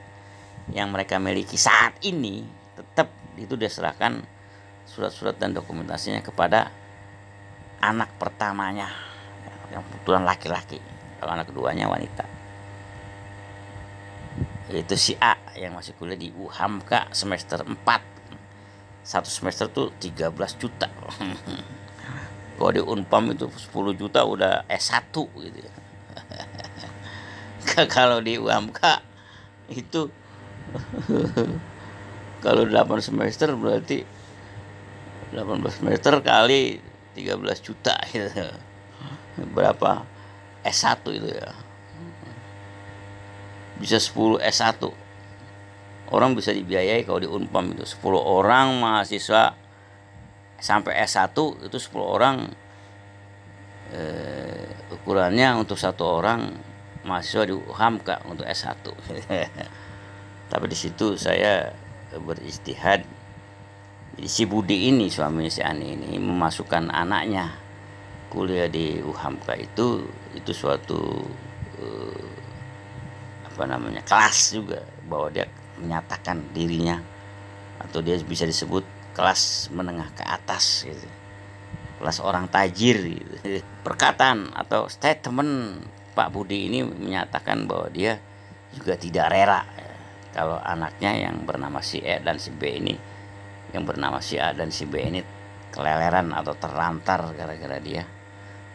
yang mereka miliki saat ini tetap itu diserahkan surat-surat dan dokumentasinya kepada anak pertamanya yang kebetulan laki-laki. Kalau anak keduanya wanita. Itu si A yang masih kuliah di UHAMKA semester 4. Satu semester tuh 13 juta. Kalau di Unpam itu 10 juta udah S1 gitu ya. Kalau di UHAMKA itu kalau 8 semester berarti 18 semester kali 13 juta gitu. Berapa S1 itu ya. Bisa 10 S1. Orang bisa dibiayai kalau di Unpam itu 10 orang mahasiswa sampai S1 itu 10 orang ukurannya untuk satu orang mahasiswa di UHAMKA untuk S1. Tapi di situ saya beristihad. Jadi si Budi ini, suami si Ani ini memasukkan anaknya kuliah di UHAMKA itu suatu kelas juga, bahwa dia menyatakan dirinya atau dia bisa disebut kelas menengah ke atas gitu. Kelas orang tajir gitu. Perkataan atau statement Pak Budi ini menyatakan bahwa dia juga tidak rela kalau anaknya yang bernama si E dan si B ini, yang bernama si A dan si B ini keleleran atau terlantar gara-gara dia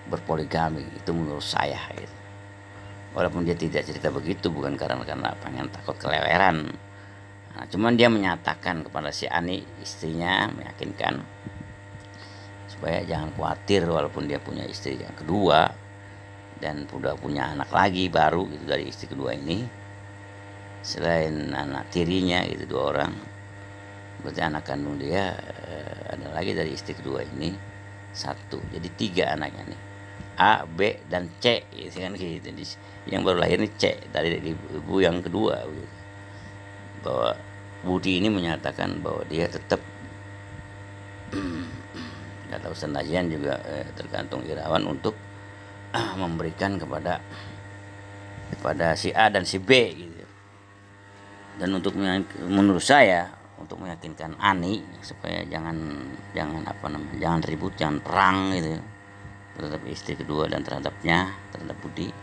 berpoligami. Itu menurut saya gitu. Walaupun dia tidak cerita begitu, bukan karena pengen takut keleleran. Nah, cuman dia menyatakan kepada si Ani, istrinya, meyakinkan supaya jangan khawatir walaupun dia punya istri yang kedua dan sudah punya anak lagi baru gitu dari istri kedua ini. Selain anak tirinya itu 2 orang, berarti anak kandung dia ada lagi dari istri kedua ini 1. Jadi 3 anaknya nih. A, B, dan C gitu kan gitu. Yang baru lahir ini C dari ibu yang kedua gitu. Bahwa Budi ini menyatakan bahwa dia tetap atau senajan juga tergantung Irawan untuk memberikan kepada si A dan si B gitu. Dan menurut saya untuk meyakinkan Ani supaya jangan ribut, jangan perang gitu terhadap istri kedua dan terhadap Budi,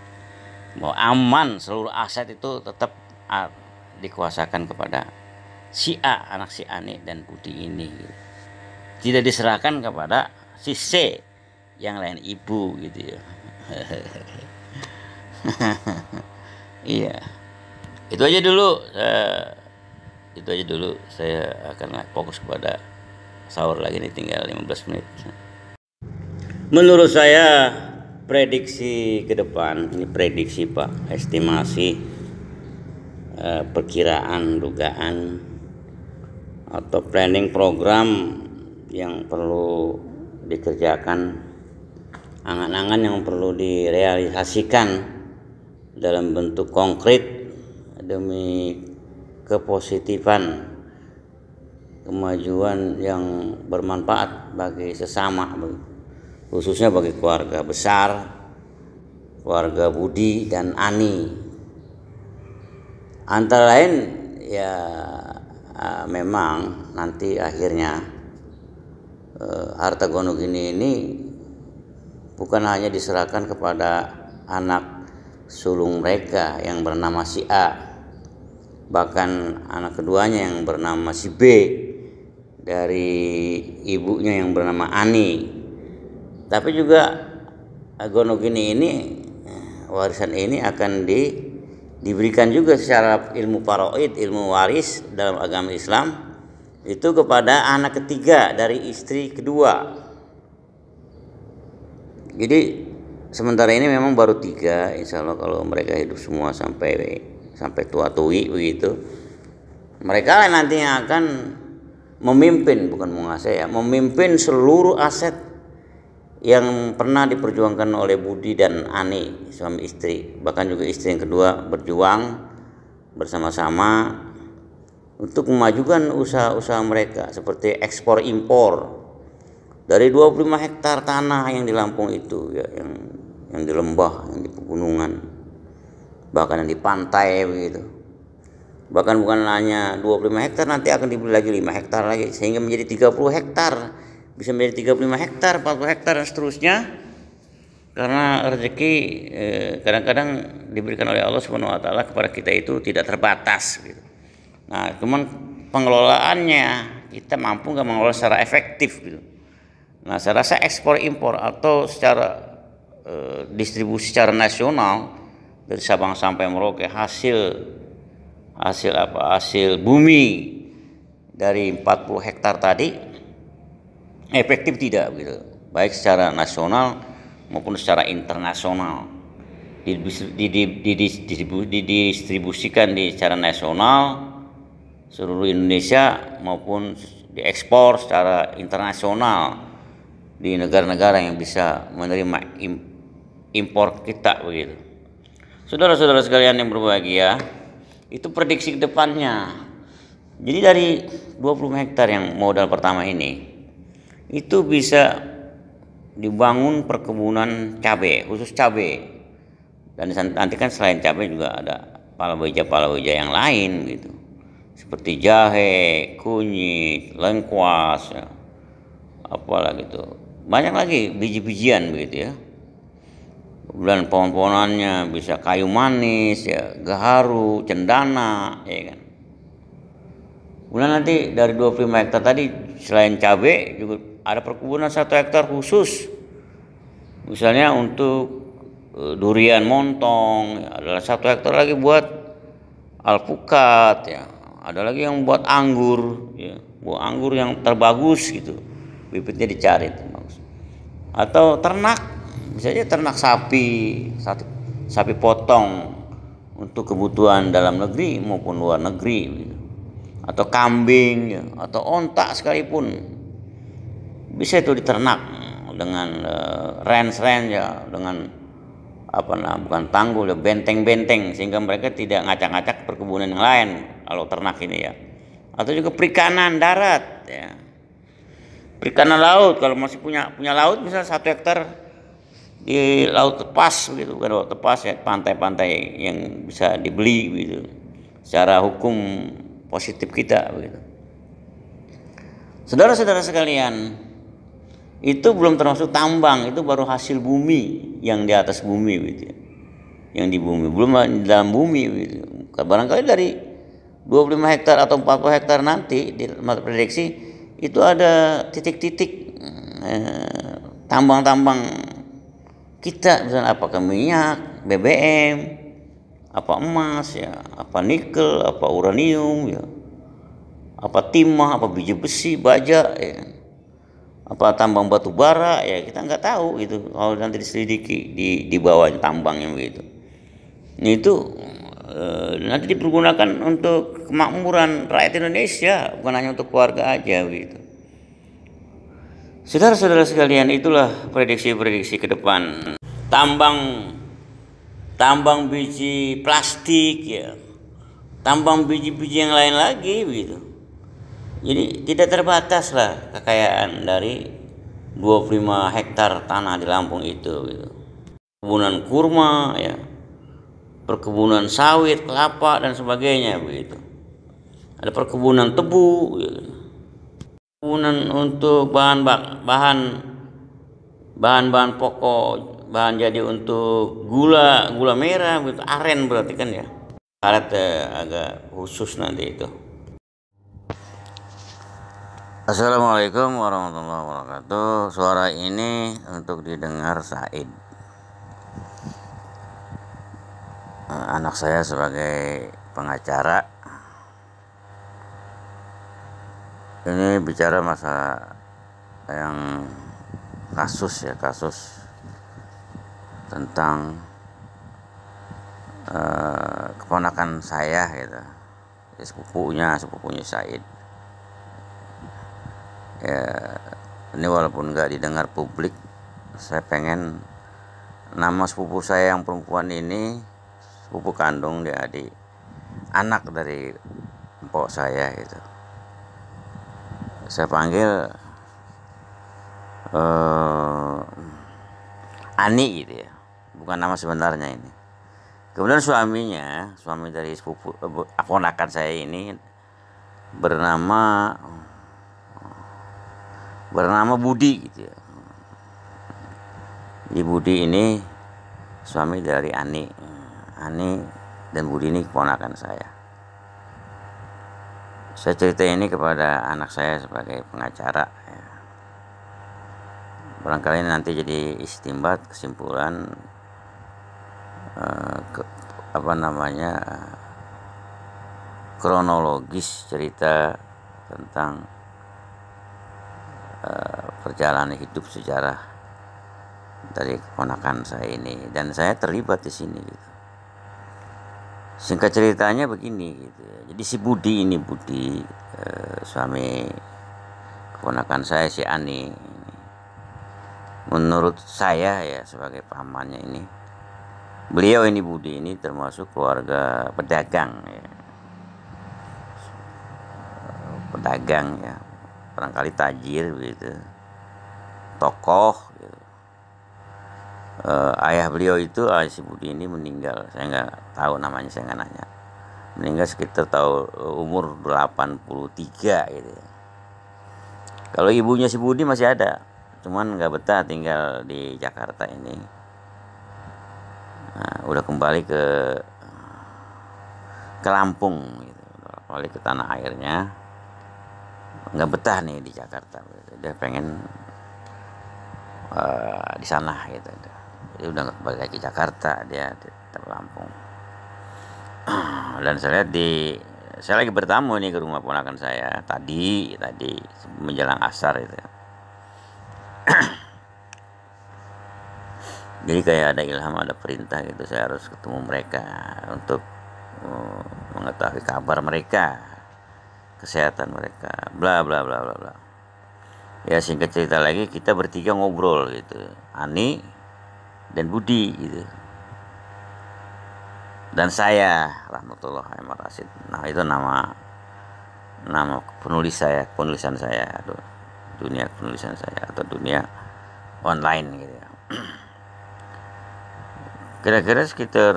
bahwa aman, seluruh aset itu tetap dikuasakan kepada si A, anak si Ani dan Budi ini gitu. Tidak diserahkan kepada si C yang lain ibu gitu ya. Iya, itu aja dulu saya akan fokus kepada sahur lagi nih, tinggal 15 menit. Menurut saya prediksi ke depan, ini prediksi Pak, estimasi, perkiraan, dugaan, atau planning program yang perlu dikerjakan, angan-angan yang perlu direalisasikan dalam bentuk konkret demi kepositifan, kemajuan yang bermanfaat bagi sesama, khususnya bagi keluarga besar, keluarga Budi dan Ani. Antara lain ya memang nanti akhirnya harta Gonogini ini bukan hanya diserahkan kepada anak sulung mereka yang bernama si A, bahkan anak keduanya yang bernama si B dari ibunya yang bernama Ani. Tapi juga Gonogini ini, warisan ini akan diberikan juga secara ilmu faraid, ilmu waris dalam agama Islam itu kepada anak ketiga dari istri kedua. Jadi sementara ini memang baru 3, insya Allah kalau mereka hidup semua sampai tua tui begitu, mereka nantinya akan memimpin, bukan menguasai ya, memimpin seluruh aset yang pernah diperjuangkan oleh Budi dan Ani, suami istri. Bahkan juga istri yang kedua berjuang bersama-sama untuk memajukan usaha-usaha mereka seperti ekspor impor dari 25 hektar tanah yang di Lampung itu ya, yang di lembah, yang di pegunungan, bahkan yang di pantai begitu. Bahkan bukan hanya 25 hektar, nanti akan dibeli lagi 5 hektar lagi sehingga menjadi 30 hektar. Bisa menjadi 35 hektar, 40 hektar dan seterusnya, karena rezeki kadang-kadang diberikan oleh Allah Subhanahu wa taala kepada kita itu tidak terbatas gitu. Nah, cuman pengelolaannya kita mampu nggak mengelola secara efektif gitu. Nah, saya rasa ekspor impor atau secara distribusi secara nasional dari Sabang sampai Merauke hasil bumi dari 40 hektar tadi efektif tidak gitu, baik secara nasional maupun secara internasional. Didistribusikan di secara nasional seluruh Indonesia maupun diekspor secara internasional di negara-negara yang bisa menerima impor kita begitu. Saudara-saudara sekalian yang berbahagia, itu prediksi ke depannya. Jadi dari 20 hektar yang modal pertama ini itu bisa dibangun perkebunan cabai, khusus cabai. Dan nanti kan selain cabai juga ada palawija yang lain gitu, seperti jahe, kunyit, lengkuas, ya, apalah gitu, banyak lagi biji-bijian begitu ya. Dan pohon-pohonannya bisa kayu manis, ya, gaharu, cendana, ya kan. Kemudian nanti dari 25 hektar tadi selain cabai juga ada perkebunan 1 hektar khusus, misalnya untuk durian montong, ya, adalah 1 hektar lagi buat alpukat, ya, ada lagi yang buat anggur, ya, buah anggur yang terbagus gitu, bibitnya dicari terbagus. Atau ternak, misalnya ternak sapi potong untuk kebutuhan dalam negeri maupun luar negeri, gitu. Atau kambing, ya, atau onta sekalipun bisa itu diternak dengan range ya, dengan bukan tanggul ya, benteng-benteng, sehingga mereka tidak ngacak-ngacak perkebunan yang lain kalau ternak ini ya. Atau juga perikanan darat ya, perikanan laut, kalau masih punya laut misalnya 1 hektar di laut Tepas gitu, bukan laut Tepas ya, pantai-pantai yang bisa dibeli gitu secara hukum positif kita begitu. Saudara-saudara sekalian, itu belum termasuk tambang, itu baru hasil bumi yang di atas bumi gitu ya. Yang di bumi, belum di dalam bumi gitu. Barangkali dari 25 hektar atau 40 hektar nanti di prediksi itu ada titik-titik tambang-tambang kita, misalnya apakah minyak, BBM, apa emas ya, apa nikel, apa uranium ya, apa timah, apa biji besi, baja ya. apa tambang batu bara, ya kita nggak tahu itu kalau nanti diselidiki di bawah tambangnya begitu. Itu nanti dipergunakan untuk kemakmuran rakyat Indonesia, bukan hanya untuk keluarga aja begitu. Saudara-saudara sekalian, itulah prediksi-prediksi ke depan. Tambang biji plastik, ya, tambang biji-biji yang lain lagi begitu. Jadi tidak terbatas lah kekayaan dari 25 hektar tanah di Lampung itu gitu. Perkebunan kurma, ya, perkebunan sawit, kelapa dan sebagainya begitu. Ada perkebunan tebu, gitu. Perkebunan untuk bahan-bahan pokok, bahan jadi untuk gula merah gitu, aren berarti kan ya. Syarat agak khusus nanti itu. Assalamualaikum warahmatullahi wabarakatuh. Suara ini untuk didengar Said, anak saya sebagai pengacara. Ini bicara masalah yang kasus tentang keponakan saya gitu, sepupunya Said. Ya, ini walaupun nggak didengar publik, saya pengen nama sepupu saya yang perempuan ini, sepupu kandung, dia adik anak dari empok saya gitu, saya panggil Ani gitu ya, bukan nama sebenarnya ini. Kemudian suami dari sepupu ponakan saya ini bernama Budi gitu ya. Budi ini suami dari Ani dan Budi ini keponakan saya. Saya cerita ini kepada anak saya sebagai pengacara ya. Barangkali nanti jadi istimbat, kesimpulan kronologis cerita tentang perjalanan hidup sejarah dari keponakan saya ini, dan saya terlibat di sini gitu. Singkat ceritanya begini gitu ya. Jadi si Budi suami keponakan saya si Ani, menurut saya ya sebagai pamannya ini, beliau ini Budi ini termasuk keluarga pedagang ya. Barangkali tajir begitu, tokoh gitu. Ayah beliau itu, si Budi ini meninggal, saya nggak tahu namanya, saya nggak nanya. Meninggal sekitar umur 83 gitu ya. Kalau ibunya si Budi masih ada, cuman nggak betah tinggal di Jakarta ini. Nah, udah kembali ke Lampung gitu, kembali ke tanah airnya. Nggak betah nih di Jakarta, dia pengen di sana gitu. Jadi udah nggak balik lagi ke Jakarta, dia di Lampung. Dan saya lihat saya lagi bertamu nih ke rumah ponakan saya tadi menjelang asar itu. Jadi kayak ada ilham, ada perintah gitu, saya harus ketemu mereka untuk mengetahui kabar mereka, kesehatan mereka, bla bla bla bla bla. Ya singkat cerita lagi, kita bertiga ngobrol gitu, Ani dan Budi gitu, dan saya Rahmatullah Ahmad Rasid. Nah itu nama penulisan saya, dunia penulisan saya atau dunia online gitu ya. Kira-kira sekitar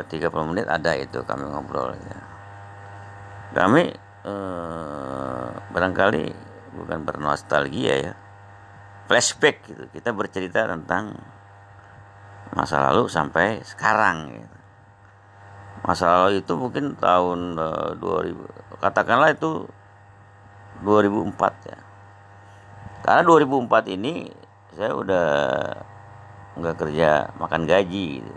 30 menit ada itu kami ngobrol ya. Kami barangkali bukan bernostalgia ya, flashback gitu. Kita bercerita tentang masa lalu sampai sekarang gitu. Masa lalu itu mungkin tahun 2000, katakanlah itu 2004 ya. Karena 2004 ini saya udah nggak kerja makan gaji gitu.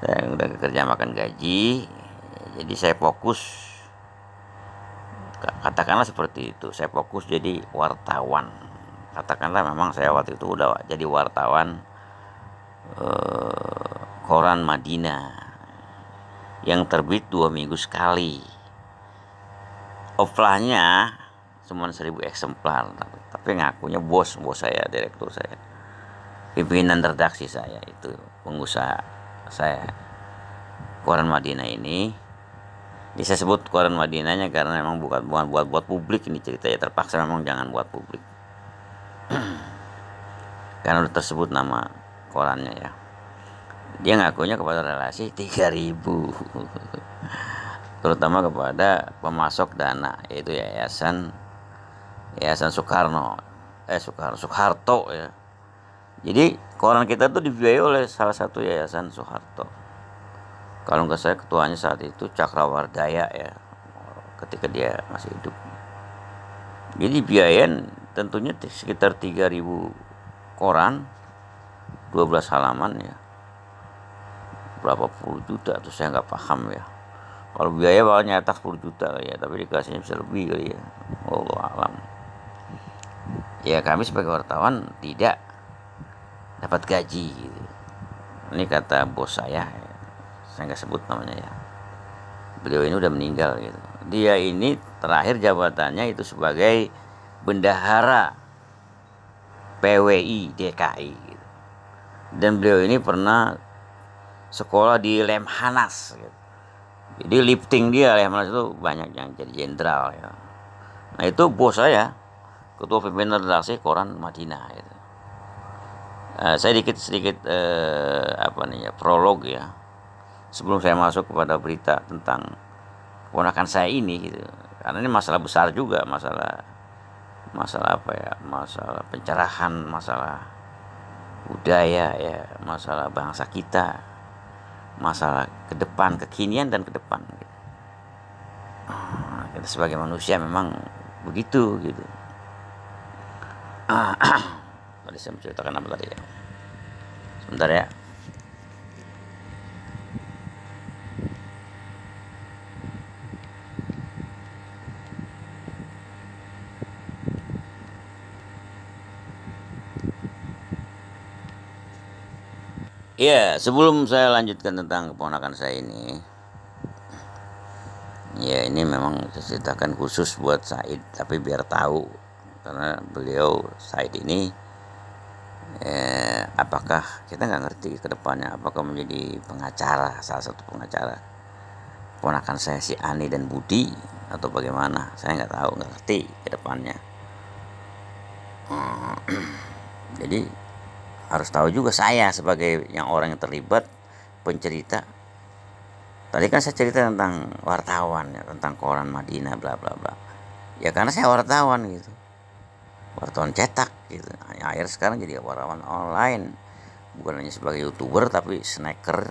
Saya udah kerja makan gaji, jadi saya fokus Katakanlah seperti itu, saya fokus jadi wartawan. Katakanlah memang saya waktu itu udah jadi wartawan koran Madinah yang terbit 2 minggu sekali. Offline-nya cuma 1000 eksemplar, tapi ngakunya bos saya, direktur saya, pimpinan redaksi saya, itu pengusaha saya. Koran Madinah ini, saya sebut koran Madinahnya karena memang bukan buat publik ini ceritanya, terpaksa memang jangan buat publik karena udah tersebut nama korannya ya. Dia ngakunya kepada relasi 3000 terutama kepada pemasok dana, yaitu Yayasan Soeharto ya. Jadi koran kita tuh dibiayai oleh salah satu yayasan Soeharto. Kalau nggak saya ketuanya saat itu Cakrawardaya ya, ketika dia masih hidup. Jadi biayain tentunya sekitar 3000 koran, 12 halaman ya, berapa puluh juta tuh saya nggak paham ya. Kalau biaya bakal nyetak 10 juta ya, tapi dikasihnya bisa lebih kali ya, Allah alam. Ya kami sebagai wartawan tidak dapat gaji gitu. Ini kata bos saya nggak sebut namanya ya, beliau ini udah meninggal gitu. Dia ini terakhir jabatannya itu sebagai bendahara PWI DKI gitu. Dan beliau ini pernah sekolah di Lemhanas gitu. Jadi lifting dia Lemhanas itu banyak yang jadi jenderal ya. Nah itu bos saya, ketua pimpinan redaksi koran Madinah gitu. Saya sedikit prolog ya, sebelum saya masuk kepada berita tentang keponakan saya ini gitu. Karena ini masalah besar juga, masalah pencerahan, masalah budaya ya, masalah bangsa kita, masalah ke depan, kekinian dan ke depan gitu. Kita sebagai manusia memang begitu gitu. Tadi saya menceritakan apa tadi ya? Sebentar ya. Ya, sebelum saya lanjutkan tentang keponakan saya ini, ya ini memang saya ceritakan khusus buat Said, tapi biar tahu, karena beliau Said ini apakah kita nggak ngerti ke depannya, apakah menjadi pengacara, salah satu pengacara keponakan saya si Ani dan Budi atau bagaimana, saya nggak tahu, nggak ngerti ke depannya. Jadi harus tahu juga saya sebagai yang orang yang terlibat pencerita. Tadi kan saya cerita tentang wartawan ya, tentang koran Madinah bla bla bla. Ya karena saya wartawan gitu, wartawan cetak gitu. Akhirnya sekarang jadi wartawan online, bukan hanya sebagai YouTuber tapi snacker,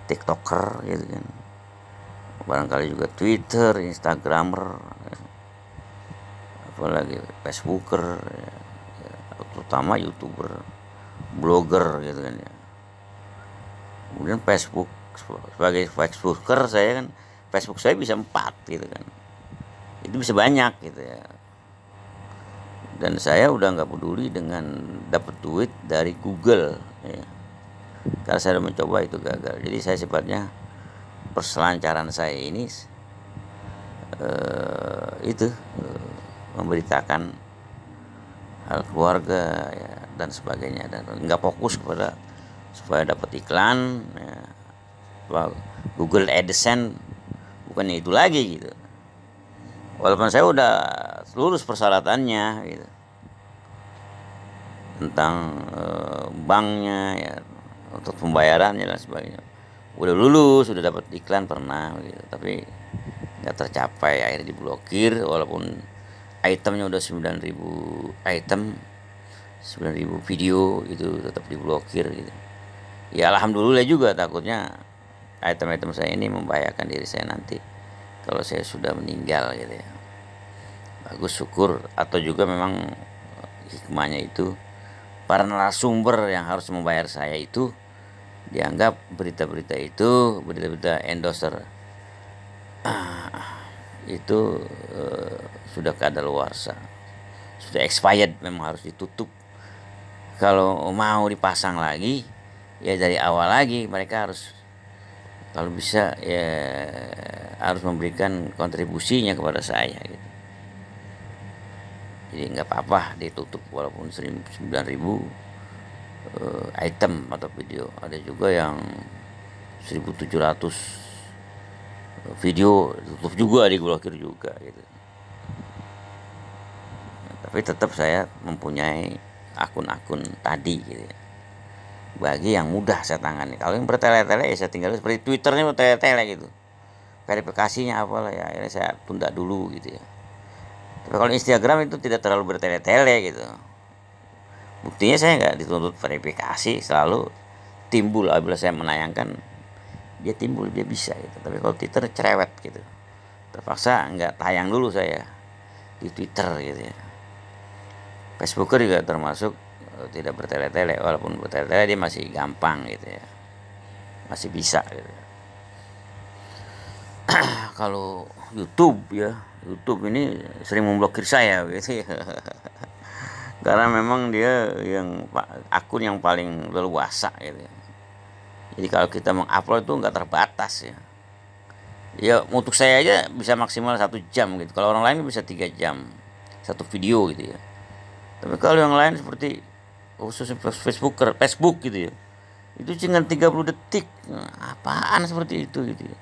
TikToker gitu kan. Barangkali juga Twitter, Instagramer, ya. Apalagi Facebooker ya. Terutama YouTuber, blogger gitu kan ya. Kemudian Facebook, sebagai Facebooker saya kan, Facebook saya bisa 4 gitu kan, itu bisa banyak gitu ya. Dan saya udah nggak peduli dengan dapat duit dari Google ya, karena saya udah mencoba itu gagal. Jadi saya sifatnya perselancaran saya ini memberitakan hal keluarga ya, dan sebagainya, dan nggak fokus kepada supaya dapat iklan ya. Google AdSense bukannya itu lagi gitu, walaupun saya udah lulus persyaratannya gitu, tentang banknya ya, untuk pembayarannya dan sebagainya udah lulus, sudah dapat iklan pernah gitu, tapi nggak tercapai, akhirnya diblokir. Walaupun itemnya udah 9.000 item, 9.000 video, itu tetap diblokir gitu. Ya alhamdulillah juga, takutnya item-item saya ini membahayakan diri saya nanti kalau saya sudah meninggal gitu ya. Bagus, syukur. Atau juga memang hikmahnya itu para narasumber yang harus membayar saya itu dianggap berita-berita itu berita-berita endorser itu sudah kadaluarsa, sudah expired, memang harus ditutup. Kalau mau dipasang lagi ya dari awal lagi, mereka harus kalau bisa ya harus memberikan kontribusinya kepada saya gitu. Jadi nggak apa-apa ditutup walaupun 9.000 item atau video. Ada juga yang 1.700 video tutup juga, diblokir juga gitu. Tapi tetap saya mempunyai akun-akun tadi gitu ya. Bagi yang mudah saya tangani. Kalau yang bertele-tele ya saya tinggal seperti Twitter ini bertele-tele gitu. Verifikasinya apalah ya, akhirnya saya tunda dulu gitu ya. Tapi kalau Instagram itu tidak terlalu bertele-tele gitu. Buktinya saya nggak dituntut verifikasi, selalu timbul apabila saya menayangkan, dia timbul, dia bisa gitu. Tapi kalau Twitter cerewet gitu, terpaksa nggak tayang dulu saya di Twitter gitu ya. Facebooker juga termasuk tidak bertele-tele, walaupun bertele-tele dia masih gampang gitu ya, masih bisa gitu. Kalau YouTube ya, YouTube ini sering memblokir saya gitu ya. Karena memang dia yang akun yang paling leluasa gitu ya. Jadi kalau kita mengupload itu nggak terbatas ya. Ya untuk saya aja bisa maksimal 1 jam gitu. Kalau orang lain bisa 3 jam satu video gitu ya. Tapi kalau yang lain seperti khususnya Facebook gitu ya, itu cuma 30 detik. Nah, apaan seperti itu gitu ya.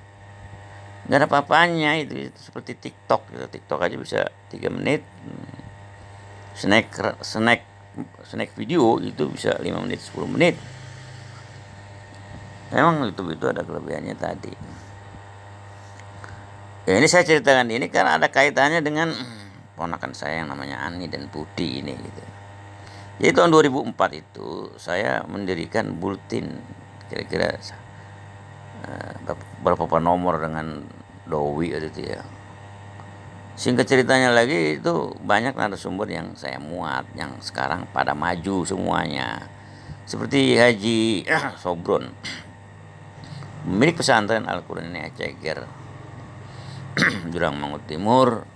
Nggak ada apa-apanya itu seperti TikTok gitu. TikTok aja bisa 3 menit. Snack video itu bisa 5 menit 10 menit. Memang YouTube itu ada kelebihannya tadi. Ya ini saya ceritakan ini karena ada kaitannya dengan ponakan saya yang namanya Ani dan Budi ini gitu. Jadi tahun 2004 itu saya mendirikan Bulletin, kira-kira berapa nomor dengan Dowi itu ya. Singkat ceritanya lagi, itu banyak narasumber yang saya muat, yang sekarang pada maju semuanya. Seperti Haji Sobron, pemilik pesantren Al-Quran Ceger, Jurang Mangut Timur,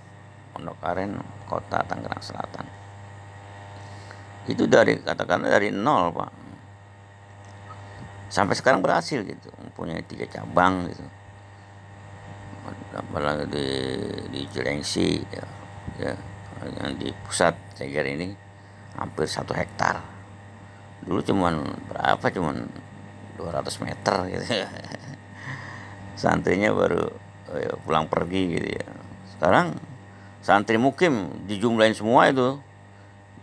Pondok Aren, Kota Tangerang Selatan. Itu katakanlah dari nol Pak, sampai sekarang berhasil gitu, mempunyai 3 cabang gitu. Apalagi di Cilengsi ya, yang di pusat Ceger ini hampir 1 hektar. Dulu cuman 200 meter gitu ya. Santrinya baru pulang pergi gitu ya. Sekarang santri mukim dijumlahin semua itu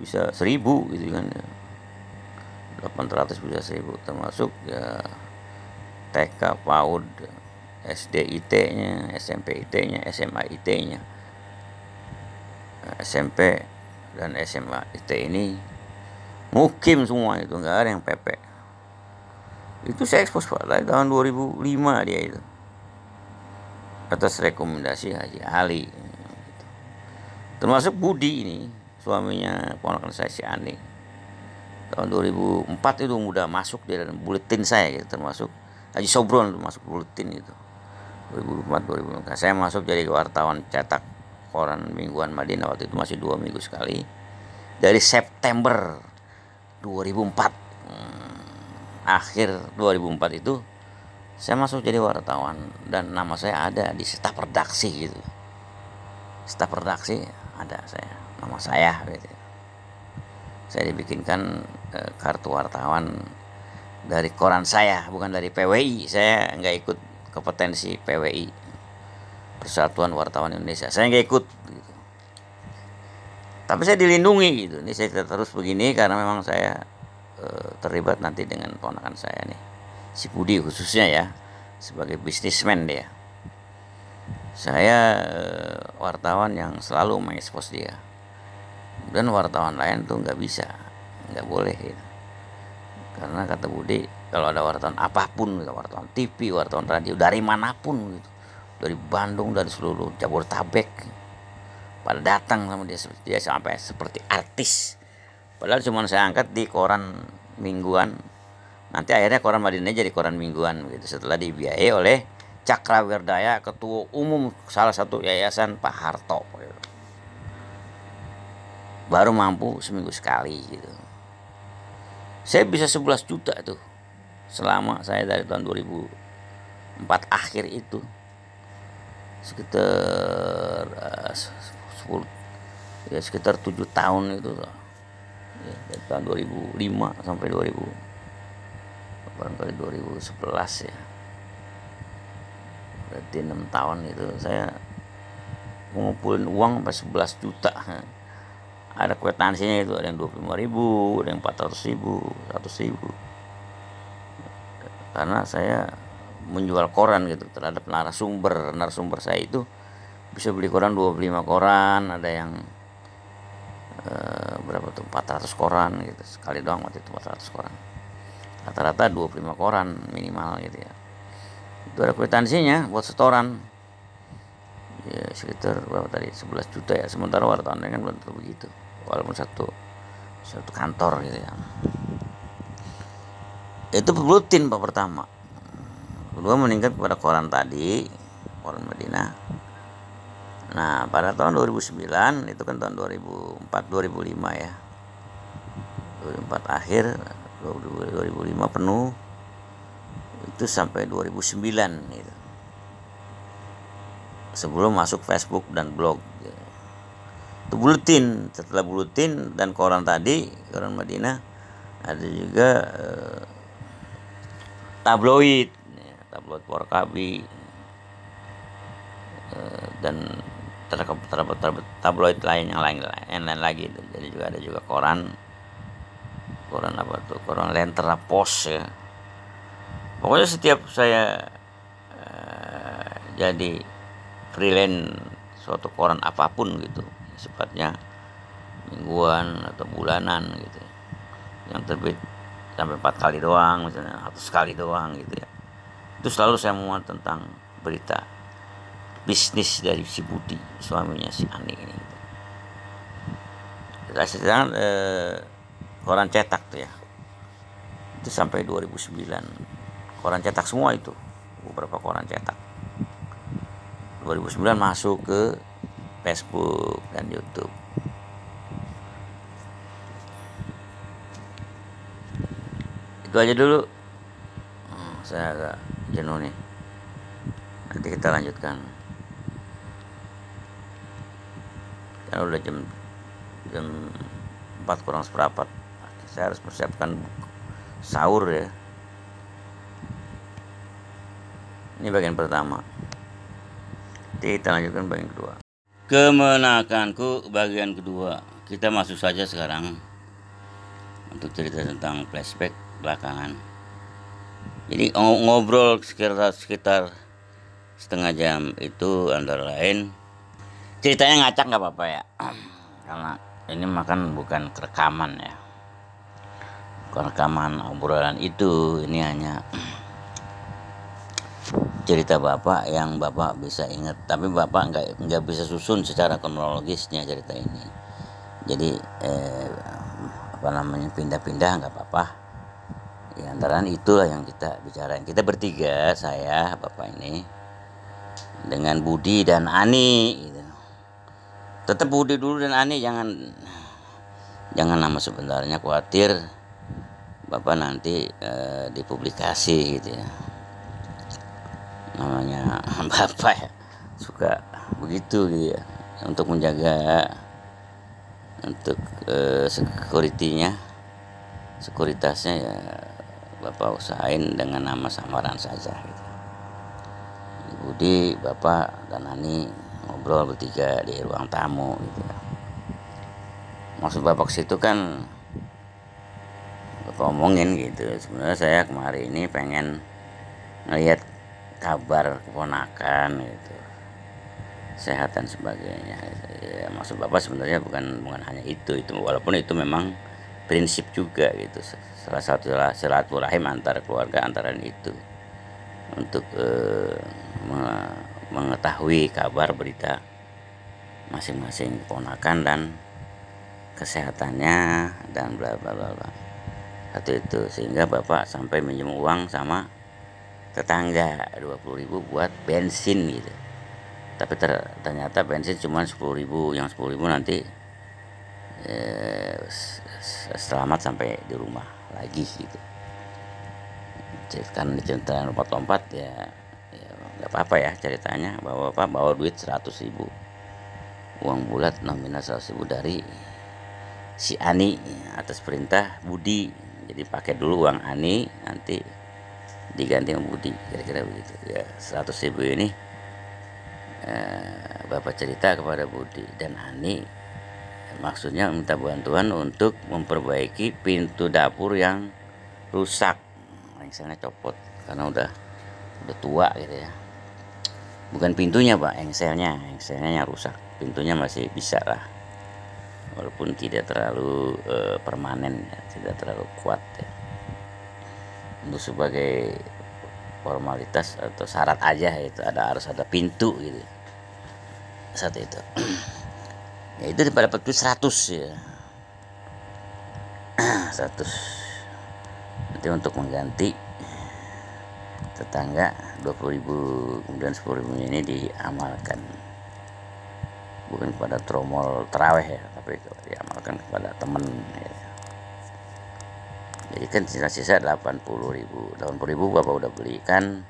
bisa 1.000 gitu kan ya. 800 bisa 1.000, termasuk ya TK, PAUD, SD IT-nya, SMP IT-nya, SMA IT-nya. SMP dan SMA IT ini mukim semua itu, nggak ada yang PP. Itu saya ekspos Pak dari tahun 2005 dia itu, atas rekomendasi Haji Ali gitu. Termasuk Budi ini, suaminya ponakan saya si Ani, tahun 2004 itu udah masuk di dalam buletin saya gitu. Termasuk Haji Sobron itu masuk buletin itu 2004 2005. Saya masuk jadi wartawan cetak koran mingguan Madinah, waktu itu masih 2 minggu sekali, dari September 2004. Akhir 2004 itu saya masuk jadi wartawan dan nama saya ada di staf redaksi gitu. Staf redaksi ada saya, nama saya gitu. Saya dibikinkan kartu wartawan dari koran saya, bukan dari PWI. Saya nggak ikut kompetensi PWI, Persatuan Wartawan Indonesia. Saya nggak ikut gitu. Tapi saya dilindungi gitu. Ini saya terus begini karena memang saya terlibat nanti dengan ponakan saya nih, si Budi khususnya ya, sebagai bisnismen dia. Saya wartawan yang selalu mengekspos dia, dan wartawan lain tuh nggak bisa, nggak boleh gitu. Karena kata Budi, kalau ada wartawan apapun, wartawan TV, wartawan radio, dari manapun gitu, dari Bandung, dari seluruh Jabodetabek, pada datang sama dia sampai seperti artis. Padahal cuma saya angkat di koran mingguan. Nanti akhirnya koran Madinah jadi koran mingguan gitu, setelah dibiayai oleh Cakrawirdaya, ketua umum salah satu yayasan Pak Harto gitu. Baru mampu seminggu sekali gitu. Saya bisa 11 juta tuh selama saya dari tahun 2004 akhir itu, sekitar 10 ya sekitar 7 tahun itu ya, dari tahun 2005 sampai 2000 barangkali 2011 ya, berarti 6 tahun itu saya ngumpulin uang sampai 11 juta. Ada kwitansinya itu, ada yang 25.000, ada yang 400.000, 100.000. Karena saya menjual koran gitu terhadap narasumber saya itu bisa beli koran 25 koran, ada yang berapa tuh 400 koran gitu sekali doang waktu itu, 400 koran, rata-rata 25 koran minimal gitu ya. Itu ada kwitansinya buat setoran ya, sekitar berapa tadi, 11 juta ya. Sementara wartawannya kan belum tentu begitu, walaupun satu kantor gitu ya. Itu rutin Pak pertama. Kedua meningkat kepada koran tadi, koran Madinah. Nah pada tahun 2009 itu kan tahun 2004 2005 ya, 2004 akhir, 2005 penuh, itu sampai 2009 gitu, sebelum masuk Facebook dan blog gitu. Itu buletin, setelah buletin dan koran tadi, koran Madinah, ada juga tabloid Warkabi, dan tabloid lain yang lain lagi. Jadi juga ada juga koran apa tuh, koran Lentera Pos ya. Pokoknya setiap saya jadi freelance suatu koran apapun gitu, sifatnya mingguan atau bulanan gitu, yang terbit sampai 4 kali doang misalnya, atau sekali doang gitu ya, itu selalu saya muat tentang berita bisnis dari si Budi, suaminya si Ani ini. Sedangkan koran cetak tuh ya, itu sampai 2009 koran cetak semua itu, beberapa koran cetak. 2009 masuk ke Facebook dan YouTube. Itu aja dulu. Saya agak jenuh nih. Nanti kita lanjutkan. Karena udah jam 4 kurang seperempat. Saya harus persiapkan sahur ya. Ini bagian pertama. Nanti kita lanjutkan bagian kedua. Kemenakanku bagian kedua. Kita masuk saja sekarang untuk cerita tentang flashback belakangan. Jadi ngobrol sekitar setengah jam itu antara lain ceritanya ngacak nggak apa-apa ya, karena ini makan bukan rekaman ya, bukan rekaman obrolan itu. Ini hanya cerita bapak yang bapak bisa ingat, tapi bapak nggak bisa susun secara kronologisnya cerita ini. Jadi pindah-pindah nggak apa-apa. Ya, antara itulah yang kita bicarain. Kita bertiga, saya, bapak ini, dengan Budi dan Ani. Gitu. Tetap Budi dulu dan Ani, jangan nama sebenarnya, khawatir bapak nanti dipublikasi gitu ya. Namanya bapak ya suka begitu gitu ya, untuk menjaga untuk sekuritasnya ya, bapak usahain dengan nama samaran saja gitu. Budi, bapak dan Ani ngobrol bertiga di ruang tamu gitu ya. Maksud bapak ke situ kan bapak omongin gitu, sebenarnya saya kemarin ini pengen ngelihat kabar keponakan gitu, sehat dan sebagainya gitu. Ya, maksud bapak sebenarnya bukan hanya itu walaupun itu memang prinsip juga gitu, salah satu silaturahim antara keluarga antara itu, untuk mengetahui kabar berita masing-masing keponakan dan kesehatannya dan bla bla bla bla. Satu itu, sehingga bapak sampai minjem uang sama tetangga 20.000 buat bensin gitu. Tapi ternyata bensin cuma 10.000, yang 10.000 nanti selamat sampai di rumah lagi gitu. Kan diceritain lompat-lompat ya nggak apa-apa ya ceritanya, bahwa Bapak bawa duit 100.000 uang bulat nominal 100.000 dari si Ani atas perintah Budi. Jadi pakai dulu uang Ani, nanti diganti sama Budi, kira-kira begitu ya. 100.000 ini Bapak cerita kepada Budi dan Ani, maksudnya minta bantuan untuk memperbaiki pintu dapur yang rusak, engselnya copot karena udah tua gitu ya. Bukan pintunya Pak, engselnya yang rusak, pintunya masih bisa lah, walaupun tidak terlalu permanen ya, tidak terlalu kuat ya. Untuk sebagai formalitas atau syarat aja itu harus ada pintu gitu saat itu. Ya itu dapat duit 100 ya. 100 nanti untuk mengganti tetangga 20.000, kemudian 10.000 ini diamalkan bukan kepada tromol terawih ya, tapi diamalkan kepada teman ya. Jadi kan sisa-sisa 80.000 Bapak udah belikan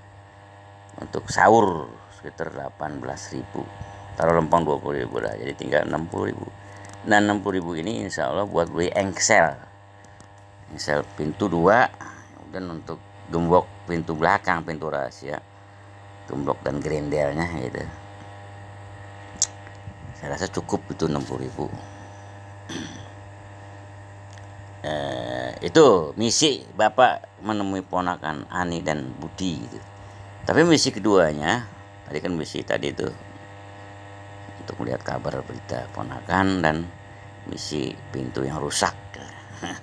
untuk sahur sekitar 18.000, taruh lempang 20.000 lah, jadi tinggal 60.000. Nah 60.000 ini insya Allah buat beli engsel pintu 2, kemudian untuk gembok pintu belakang, pintu rahasia, gembok dan grendelnya gitu. Saya rasa cukup itu 60.000. Itu misi Bapak menemui ponakan Ani dan Budi gitu. Tapi misi keduanya tadi kan misi tadi itu untuk melihat kabar berita ponakan, dan misi pintu yang rusak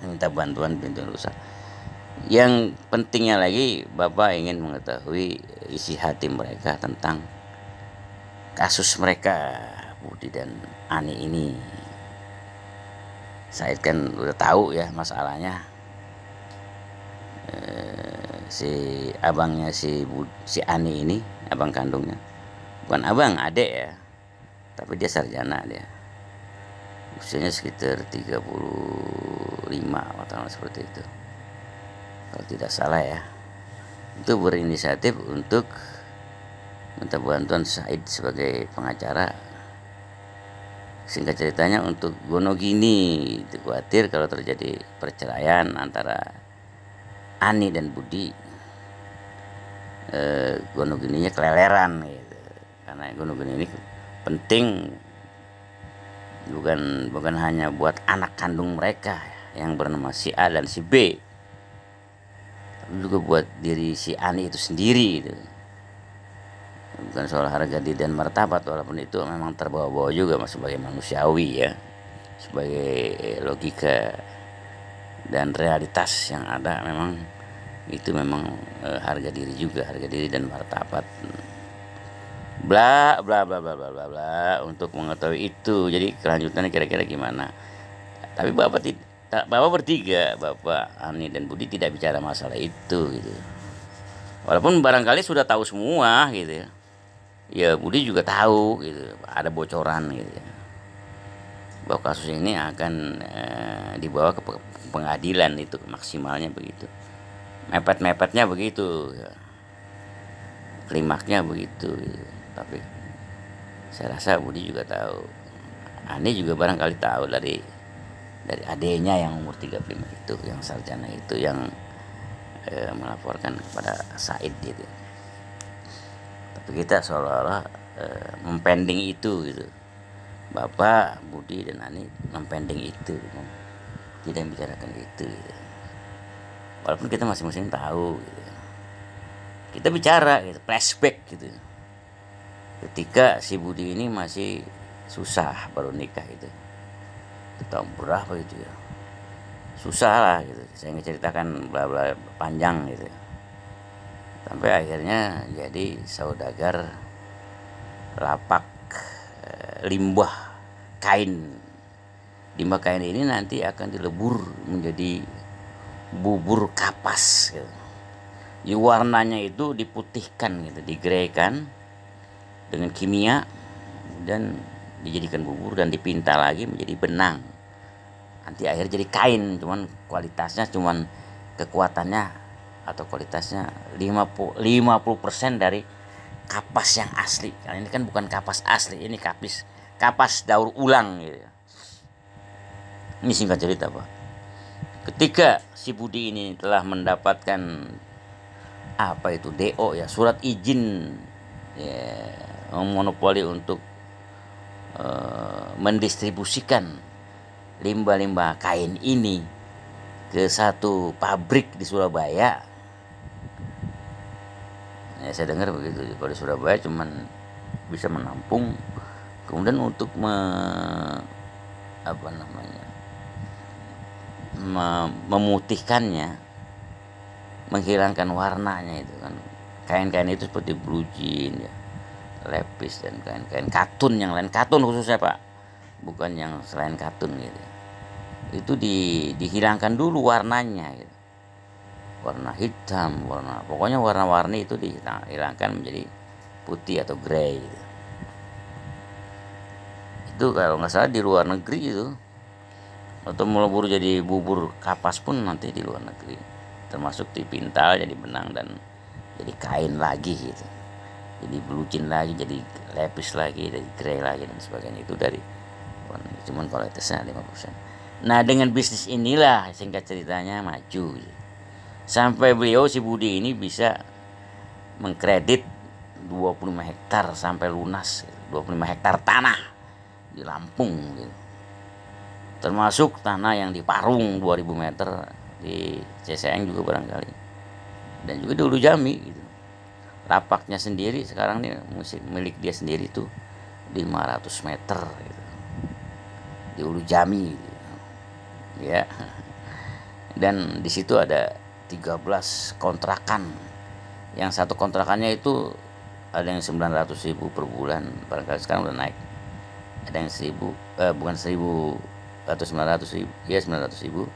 minta bantuan pintu yang rusak. Yang pentingnya lagi, Bapak ingin mengetahui isi hati mereka tentang kasus mereka, Budi dan Ani ini. Said kan udah tahu ya masalahnya. Si abangnya si Ani ini, abang kandungnya, bukan abang, adek ya, tapi dia sarjana, dia usianya sekitar 35 atau seperti itu kalau tidak salah ya. Itu berinisiatif untuk minta bantuan Said sebagai pengacara. Singkat ceritanya untuk Gonogini, itu khawatir kalau terjadi perceraian antara Ani dan Budi, Gonogininya keleleran gitu. Karena Gonogini ini penting bukan hanya buat anak kandung mereka yang bernama si A dan si B, tapi juga buat diri si Ani itu sendiri gitu. Bukan soal harga diri dan martabat, walaupun itu memang terbawa-bawa juga sebagai manusiawi ya, sebagai logika dan realitas yang ada, memang itu memang harga diri juga, harga diri dan martabat, bla bla bla bla bla bla bla. Untuk mengetahui itu, jadi kelanjutannya kira-kira gimana. Tapi Bapak bertiga, Bapak, Ani dan Budi tidak bicara masalah itu gitu. Walaupun barangkali sudah tahu semua gitu ya. Ya Budi juga tahu gitu, ada bocoran gitu ya, bahwa kasus ini akan dibawa ke pengadilan, itu maksimalnya begitu, mepet-mepetnya begitu ya. Klimaknya begitu gitu. Tapi saya rasa Budi juga tahu, Ani juga barangkali tahu dari adenya yang umur 35 itu, yang sarjana itu, yang melaporkan kepada Said gitu. Tapi kita seolah-olah mempending itu gitu. Bapak, Budi dan Ani mempending itu, tidak membicarakan itu gitu. Walaupun kita masing-masing tahu gitu. Kita bicara gitu, flashback gitu. Ketika si Budi ini masih susah, baru nikah gitu. Tahun berapa gitu ya. Susah lah gitu. Saya ngeceritakan bla bla panjang gitu. Sampai akhirnya jadi saudagar lapak limbah kain. Limbah kain ini nanti akan dilebur menjadi bubur kapas gitu. Jadi warnanya itu diputihkan gitu, digreykan dengan kimia dan dijadikan bubur dan dipinta lagi menjadi benang. Nanti akhirnya jadi kain, cuman kualitasnya cuman kekuatannya atau kualitasnya 50% dari kapas yang asli. Karena ini kan bukan kapas asli, ini kapas daur ulang gitu. Ini singkat cerita, Pak. Ketika si Budi ini telah mendapatkan apa itu DO ya, surat izin ya, monopoli untuk mendistribusikan limbah-limbah kain ini ke satu pabrik di Surabaya. Ya, saya dengar begitu. Kalau di Surabaya cuman bisa menampung, kemudian untuk memutihkannya, menghilangkan warnanya itu kan. Kain-kain itu seperti blue jean ya, lepis dan kain-kain katun yang lain, katun khususnya Pak, bukan yang selain katun gitu. Itu dihilangkan dulu warnanya gitu. Warna hitam, pokoknya warna-warni itu dihilangkan menjadi putih atau grey gitu. Itu kalau nggak salah di luar negeri itu, atau melebur jadi bubur kapas pun nanti di luar negeri, termasuk dipintal jadi benang dan jadi kain lagi gitu, jadi belucin lagi, jadi lepis lagi, jadi grey lagi dan sebagainya. Itu dari warna, cuman kualitasnya 5%. Nah dengan bisnis inilah singkat ceritanya maju gitu. Sampai beliau si Budi ini bisa mengkredit 25 hektar sampai lunas, 25 hektar tanah di Lampung gitu. Termasuk tanah yang di Parung 2000 meter di Ceseng juga barangkali, dan juga di Ulu Jami gitu. Lapaknya sendiri sekarang nih milik dia sendiri tuh 500 meter gitu, di Ulu Jami gitu. Ya, dan di situ ada 13 kontrakan. Yang satu kontrakannya itu ada yang 900.000 per bulan, barangkali sekarang udah naik. Ada yang 1.000, bukan 1.000 atau 900.000, ya 900.000.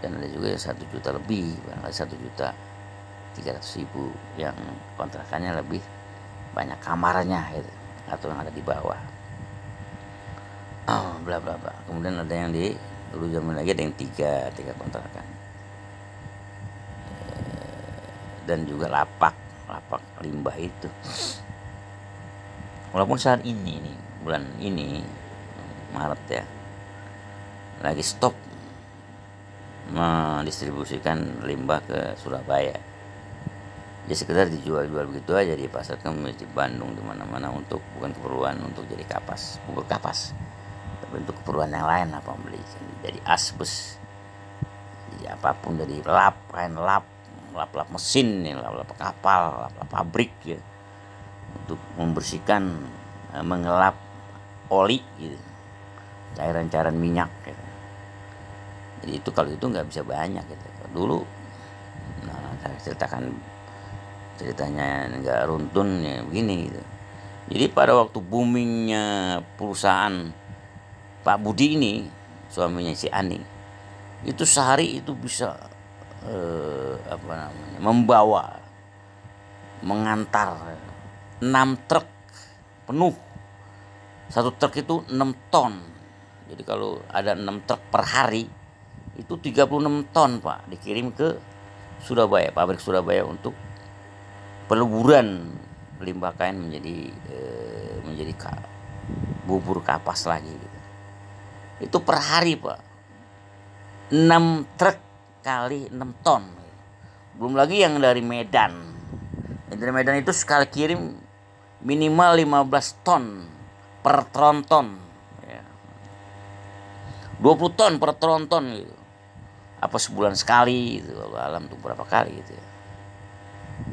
Dan ada juga yang 1 juta lebih, barangkali 1.300.000 yang kontrakannya lebih banyak kamarnya gitu, atau yang ada di bawah. Bla bla bla. Kemudian ada yang di dulu zaman lagi ada yang tiga kontrakan. Dan juga lapak limbah itu. Walaupun saat ini nih, bulan ini Maret ya, lagi stop mendistribusikan limbah ke Surabaya. Dia sekedar dijual-jual begitu aja di pasar di Bandung, di mana-mana, untuk bukan keperluan untuk jadi kapas, bubur kapas, tapi untuk keperluan yang lain, apa beli jadi asbes, jadi apapun, dari kain lap mesin, lap kapal, lap pabrik ya, untuk membersihkan, mengelap oli gitu, cairan-cairan minyak gitu. Jadi itu kalau itu nggak bisa banyak gitu. Dulu, nah saya ceritakan ceritanya nggak runtun ya begini gitu. Jadi pada waktu boomingnya perusahaan Pak Budi ini, suaminya si Ani, itu sehari itu bisa mengantar 6 truk penuh. Satu truk itu 6 ton. Jadi kalau ada 6 truk per hari, itu 36 ton Pak, dikirim ke Surabaya, pabrik Surabaya, untuk peluburan limbah kain menjadi bubur kapas lagi gitu. Itu per hari Pak, 6 truk kali 6 ton. Belum lagi yang dari Medan. Yang dari Medan itu sekali kirim minimal 15 ton per tronton ya. 20 ton per tronton gitu. Apa sebulan sekali gitu, alam tuh berapa kali gitu ya.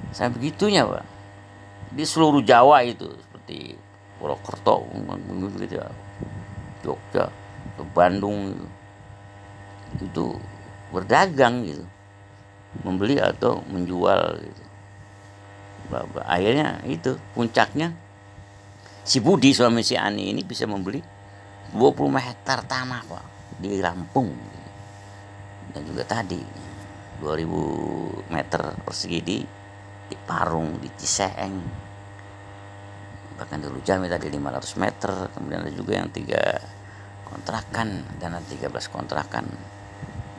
Sampai begitunya Pak. Di seluruh Jawa itu, seperti Purwokerto gitu ya, Jogja, ke Bandung gitu. Itu berdagang gitu, membeli atau menjual gitu. Akhirnya itu puncaknya, si Budi suami si Ani ini bisa membeli 25 hektar tanah Pak di Lampung gitu. Dan juga tadi 2000 meter persegi di Parung, di Ciseeng, bahkan di Lujami tadi 500 meter. Kemudian ada juga yang 3 kontrakan dan 13 kontrakan,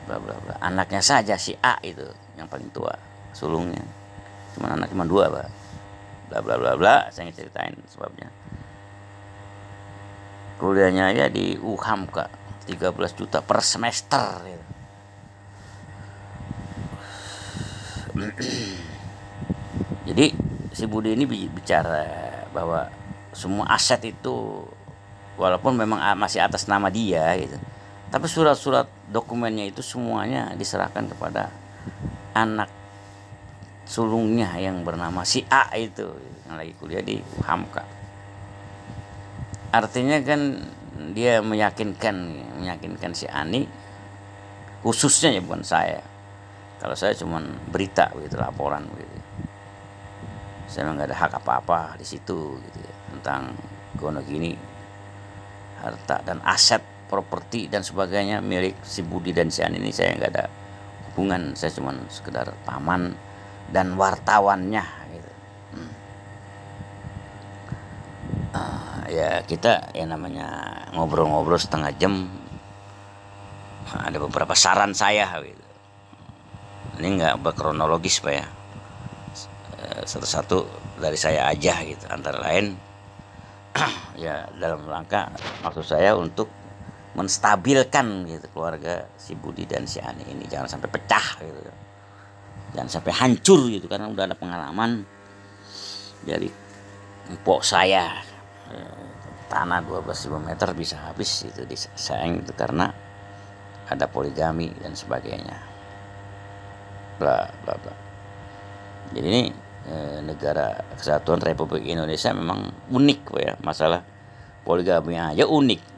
bla bla bla. Anaknya saja si A itu yang paling tua sulungnya, cuma 2 Pak, bla bla bla bla. Saya ceritain sebabnya. Kuliahnya ya di UHAMKA 13 juta per semester gitu. Jadi si Budi ini bicara bahwa semua aset itu walaupun memang masih atas nama dia gitu, tapi surat-surat dokumennya itu semuanya diserahkan kepada anak sulungnya yang bernama si A itu yang lagi kuliah di UHAMKA. Artinya kan dia meyakinkan si Ani, khususnya ya, bukan saya. Kalau saya cuma berita begitu, laporan begitu. Saya memang nggak ada hak apa-apa di situ gitu ya, tentang Gonogini, harta dan aset, properti dan sebagainya milik si Budi dan si Ani ini saya nggak ada hubungan. Saya cuma sekedar paman dan wartawannya gitu. Ya kita ya namanya ngobrol-ngobrol setengah jam, ada beberapa saran saya gitu. Ini nggak berkronologis Pak ya, satu-satu dari saya aja gitu. Antara lain ya dalam rangka maksud saya untuk menstabilkan gitu keluarga si Budi dan si Ani ini, jangan sampai pecah gitu, jangan sampai hancur gitu, karena udah ada pengalaman dari empok saya, tanah 12.000 meter bisa habis itu di Saeng itu karena ada poligami dan sebagainya, bla bla bla. Jadi ini negara Kesatuan Republik Indonesia memang unik Pak ya, masalah poligami aja unik.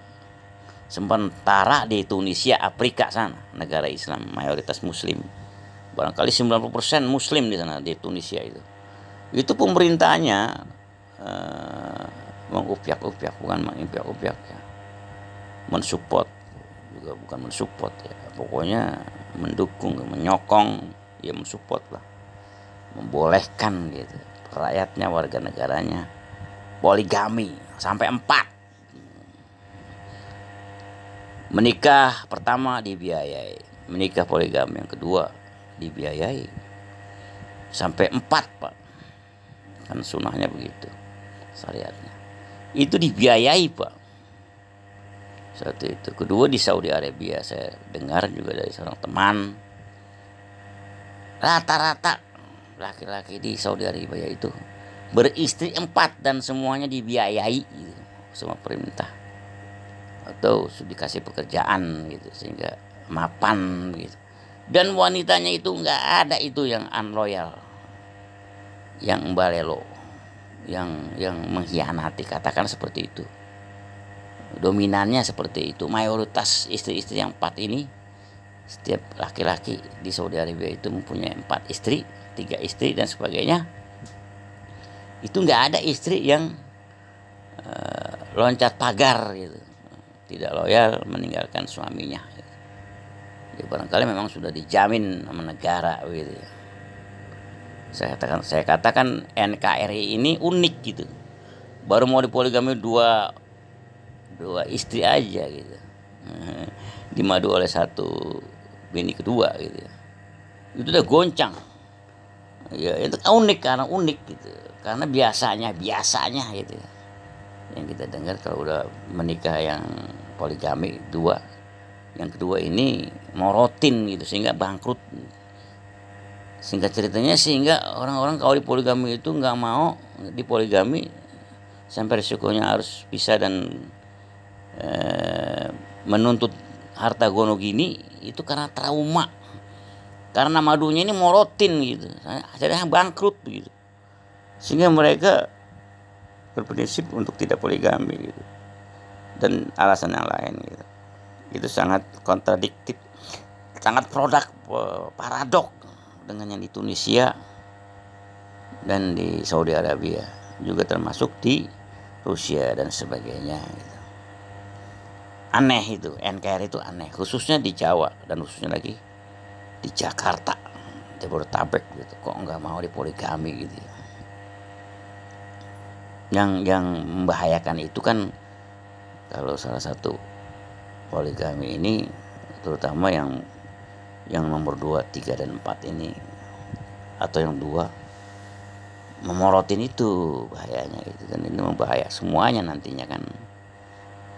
Sementara di Tunisia, Afrika sana, negara Islam mayoritas Muslim, barangkali 90% Muslim di sana di Tunisia itu pemerintahnya mengupyak-upyak, bukan mengimpiak-upyak ya, mensupport juga bukan mensupport ya, pokoknya mendukung, menyokong, ya mensupport lah, membolehkan gitu rakyatnya, warga negaranya poligami sampai 4. Menikah pertama dibiayai, menikah poligami yang kedua dibiayai, sampai 4 Pak, kan sunahnya begitu syariatnya, itu dibiayai Pak. Satu itu. Kedua di Saudi Arabia, saya dengar juga dari seorang teman, rata-rata laki-laki di Saudi Arabia itu beristri 4 dan semuanya dibiayai gitu, sama perintah atau dikasih pekerjaan gitu sehingga mapan gitu. Dan wanitanya itu nggak ada itu yang unloyal, yang balelo, yang mengkhianati, katakan seperti itu. Dominannya seperti itu. Mayoritas istri-istri yang 4 ini, setiap laki-laki di Saudi Arabia itu mempunyai 4 istri, 3 istri dan sebagainya. Itu nggak ada istri yang loncat pagar gitu, tidak loyal meninggalkan suaminya gitu. Ya barangkali memang sudah dijamin sama negara gitu ya. Saya katakan NKRI ini unik gitu, baru mau dipoligami 2 istri aja gitu, dimadu oleh 1 bini kedua gitu ya. Itu udah goncang ya, itu unik, karena unik gitu, karena biasanya gitu ya, yang kita dengar kalau udah menikah yang poligami 2, yang kedua ini morotin gitu sehingga bangkrut. Singkat ceritanya, sehingga orang-orang kalau di poligami itu nggak mau di poligami sampai risikonya harus pisah dan menuntut harta Gonogini itu karena trauma, karena madunya ini morotin gitu, akhirnya bangkrut gitu, sehingga mereka berprinsip untuk tidak poligami gitu, dan alasan yang lain gitu. Itu sangat kontradiktif, sangat paradok dengan yang di Tunisia dan di Saudi Arabia, juga termasuk di Rusia dan sebagainya gitu. Aneh itu, NKRI itu aneh, khususnya di Jawa dan khususnya lagi di Jakarta. Jabodetabek gitu, kok nggak mau dipoligami gitu. Yang membahayakan itu kan kalau salah satu poligami ini, terutama yang nomor 2, 3, dan 4 ini, atau yang 2 memorotin itu bahayanya itu kan, ini membahaya semuanya nantinya kan,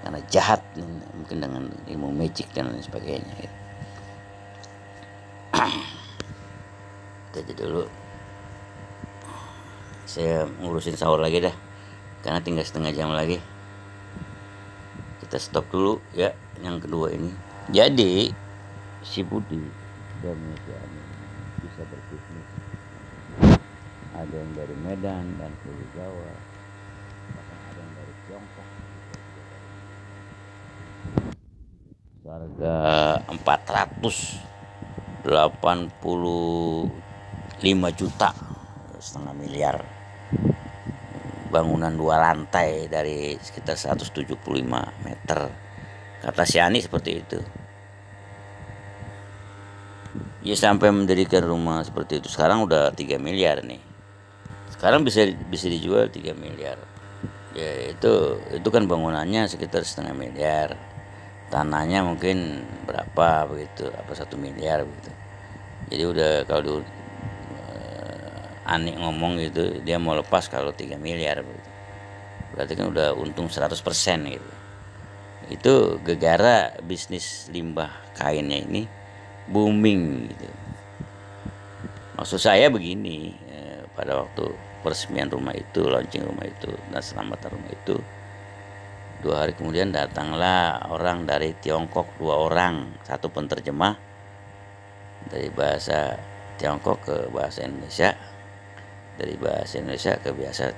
karena jahat mungkin dengan ilmu magic dan lain sebagainya gitu. Jadi dulu saya ngurusin sahur lagi dah, karena tinggal setengah jam lagi. Kita stop dulu ya yang kedua ini. Jadi si Budi dan si Ani bisa berbisnis. Ada yang dari Medan dan Pulau Jawa, bahkan ada yang dari Tiongkok. Harga 485 juta, setengah miliar. Bangunan 2 lantai dari sekitar 175 meter. Kata si Ani seperti itu. Ya sampai mendirikan rumah seperti itu. Sekarang udah 3 miliar nih. Sekarang bisa dijual 3 miliar. Ya itu kan bangunannya sekitar setengah miliar. Tanahnya mungkin berapa begitu, apa 1 miliar begitu. Jadi udah kalau Ani ngomong gitu, dia mau lepas kalau 3 miliar begitu. Berarti kan udah untung 100% gitu. Itu gegara bisnis limbah kainnya ini booming gitu. Maksud saya begini, pada waktu peresmian rumah itu, launching rumah itu, dan selamatan rumah itu, 2 hari kemudian datanglah orang dari Tiongkok, 2 orang, 1 penterjemah dari bahasa Tiongkok ke bahasa Indonesia, dari bahasa Indonesia ke bahasa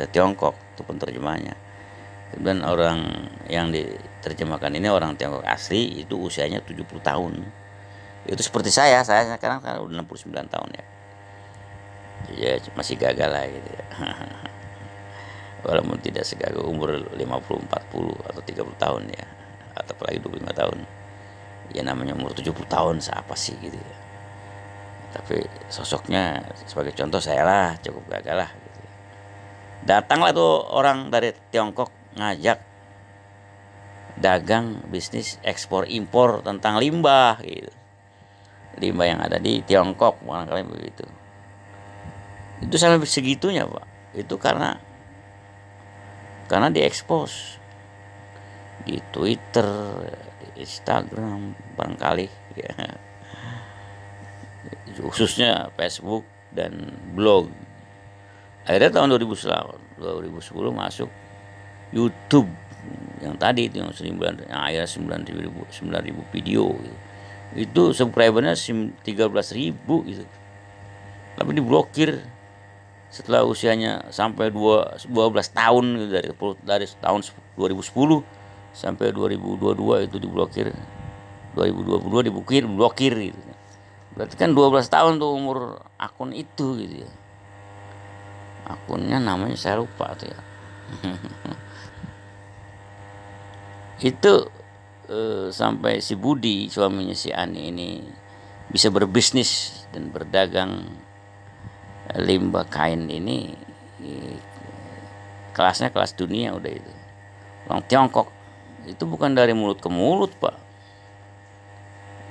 Tiongkok, itu penterjemahnya. Kemudian orang yang diterjemahkan ini orang Tiongkok asli, itu usianya 70 tahun. Itu seperti saya sekarang kan udah 69 tahun ya. Ya masih gagal lah gitu ya. Walaupun tidak segagah umur 50, 40 atau 30 tahun ya, atau apalagi 25 tahun. Ya namanya umur 70 tahun siapa sih gitu ya. Tapi sosoknya sebagai contoh saya lah, cukup gagal lah gitu. Datanglah tuh orang dari Tiongkok ngajak dagang bisnis ekspor impor tentang limbah gitu. Limbah yang ada di Tiongkok barangkali begitu. Itu sampai segitunya Pak. Itu karena diekspos di Twitter, di Instagram barangkali ya. Khususnya Facebook dan blog. Akhirnya tahun 2010 masuk YouTube yang tadi itu yang akhirnya 9.000 video gitu. Itu subscribernya 13.000 gitu. Tapi diblokir setelah usianya sampai 12 tahun gitu, dari tahun 2010 sampai 2022 itu diblokir. 2022 diblokir gitu. Berarti kan 12 tahun tuh umur akun itu gitu ya. Akunnya namanya saya lupa tuh ya. Itu sampai si Budi, suaminya si Ani ini, bisa berbisnis dan berdagang limbah kain ini, kelasnya kelas dunia udah itu. Orang Tiongkok itu bukan dari mulut ke mulut Pak.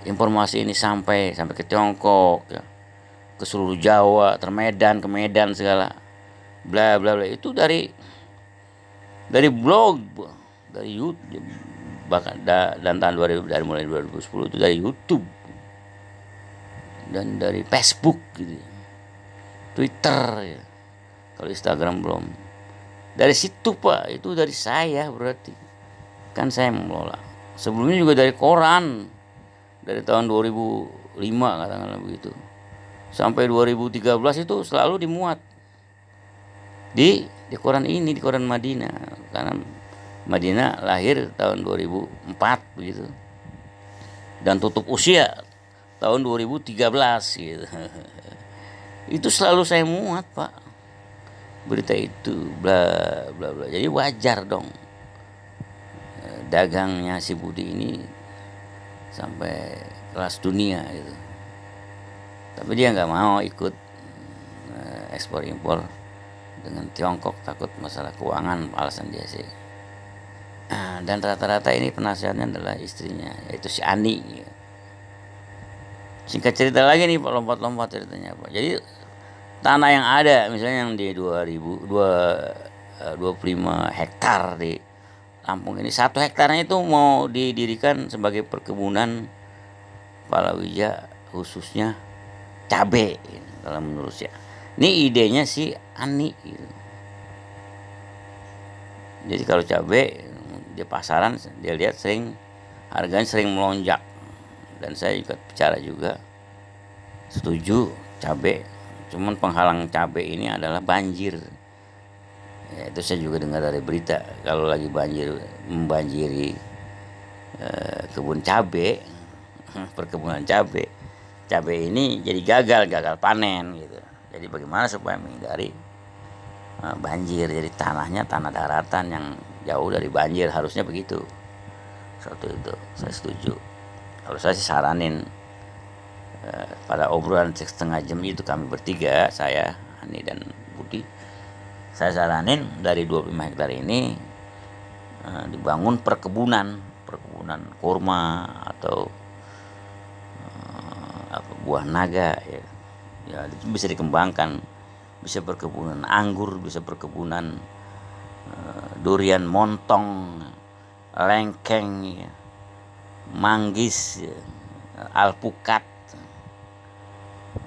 Informasi ini sampai ke Tiongkok ya, ke seluruh Jawa, ke Medan segala, bla bla bla, itu dari blog, dari YouTube, bahkan dan tahun 2000, dari mulai 2010 itu dari YouTube dan dari Facebook gitu, Twitter ya. Kalau Instagram belum. Dari situ Pak, itu dari saya berarti. Kan saya mengelola. Sebelumnya juga dari koran. Dari tahun 2005 katakanlah begitu. Sampai 2013 itu selalu dimuat di koran ini, di koran Madinah. Karena Madinah lahir tahun 2004 begitu. Dan tutup usia tahun 2013 gitu. Itu selalu saya muat Pak, berita itu, bla bla bla. Jadi wajar dong dagangnya si Budi ini sampai kelas dunia gitu. Tapi dia nggak mau ikut ekspor impor dengan Tiongkok, takut masalah keuangan, alasan dia sih. Dan rata-rata ini penasihatnya adalah istrinya, yaitu si Ani. Singkat cerita lagi nih, lompat-lompat ceritanya Pak. Jadi tanah yang ada misalnya yang di 25 hektar di Lampung ini, 1 hektarnya itu mau didirikan sebagai perkebunan palawija, khususnya cabe kalau menurut saya. Ini idenya si Ani gitu. Jadi kalau cabe di pasaran dia lihat harganya sering melonjak, dan saya juga bicara juga setuju cabe, cuman penghalang cabe ini adalah banjir. Ya, itu saya juga dengar dari berita, kalau lagi banjir membanjiri kebun cabe, perkebunan cabe ini jadi gagal panen gitu. Jadi bagaimana supaya menghindari banjir? Jadi tanahnya tanah daratan yang jauh dari banjir, harusnya begitu. Satu itu saya setuju. Kalau saya sih saranin pada obrolan 1,5 jam itu kami bertiga, saya, Ani dan Budi, saya saranin dari 25 hektar ini dibangun perkebunan kurma atau buah naga ya itu bisa dikembangkan, bisa perkebunan anggur, bisa perkebunan durian montong, lengkeng, manggis, alpukat,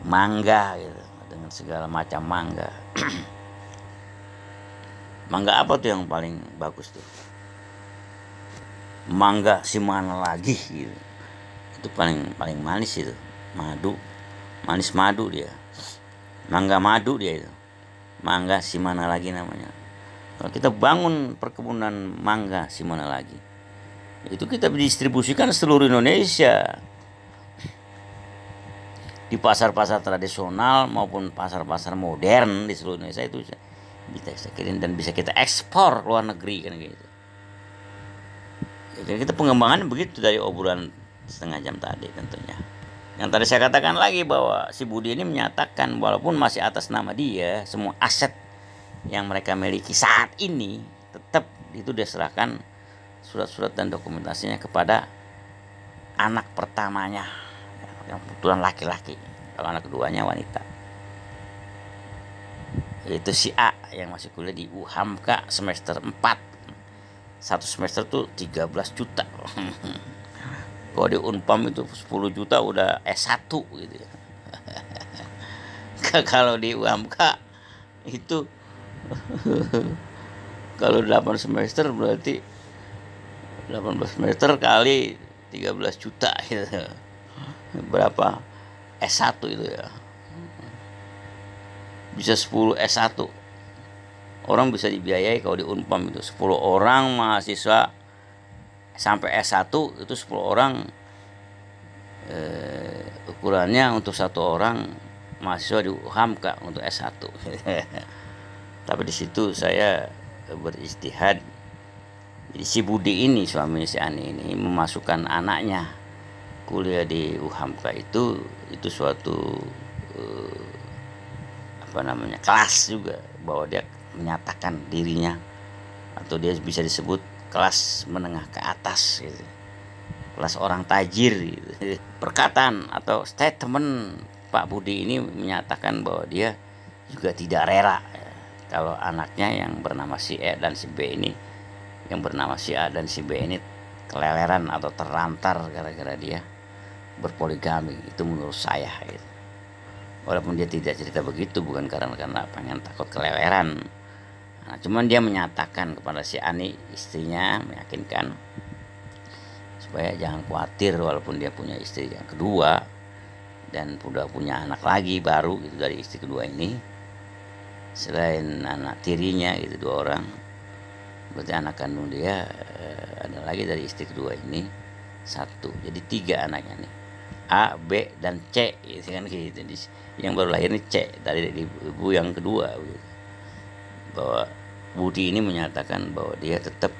mangga gitu, dengan segala macam mangga. Mangga apa tuh yang paling bagus tuh? Mangga si mana lagi gitu. Itu paling manis itu. Manis madu dia. Mangga madu dia itu. Mangga si mana lagi namanya. Kalau kita bangun perkebunan mangga si mana lagi, itu kita distribusikan seluruh Indonesia, di pasar-pasar tradisional maupun pasar-pasar modern di seluruh Indonesia. Itu bisa kirim dan bisa kita ekspor luar negeri kan gitu. Jadi kita pengembangan begitu dari obrolan 1,5 jam tadi tentunya. Yang tadi saya katakan lagi bahwa si Budi ini menyatakan walaupun masih atas nama dia, semua aset yang mereka miliki saat ini tetap itu diserahkan surat-surat dan dokumentasinya kepada anak pertamanya yang kebetulan laki-laki, kalau anak keduanya wanita, yaitu si A yang masih kuliah di UHAMKA semester 4. Satu semester tuh 13 juta. Kalau di Unpam itu 10 juta udah S1 gitu ya. Kalau di UHAMKA itu kalau 8 semester berarti 18 semester kali 13 juta gitu. Berapa S1 itu ya? Bisa 10 S1. Orang bisa dibiayai kalau di Unpam itu 10 orang mahasiswa sampai S1 itu 10 orang ukurannya untuk 1 orang mahasiswa di UHAMKA untuk S1. Tapi di situ saya beristihad. Jadi si Budi ini, suami si Ani ini, memasukkan anaknya kuliah di UHAMKA itu suatu kelas juga, bahwa dia menyatakan dirinya atau dia bisa disebut kelas menengah ke atas gitu. Kelas orang tajir gitu. Perkataan atau statement Pak Budi ini menyatakan bahwa dia juga tidak rela kalau anaknya yang bernama si A dan si B ini, yang bernama si A dan si B ini keleleran atau terlantar gara-gara dia berpoligami. Itu menurut saya gitu. Walaupun dia tidak cerita begitu, bukan karena pengen takut keleleran. Nah, cuman dia menyatakan kepada si Ani, istrinya, meyakinkan supaya jangan khawatir walaupun dia punya istri yang kedua dan udah punya anak lagi baru gitu dari istri kedua ini. Selain anak tirinya itu 2 orang, berarti anak kandung dia ada lagi dari istri kedua ini 1. Jadi 3 anaknya nih, A, B, dan C gitu kan gitu. Yang baru lahir ini C dari ibu yang kedua gitu. Bahwa Budi ini menyatakan bahwa dia tetap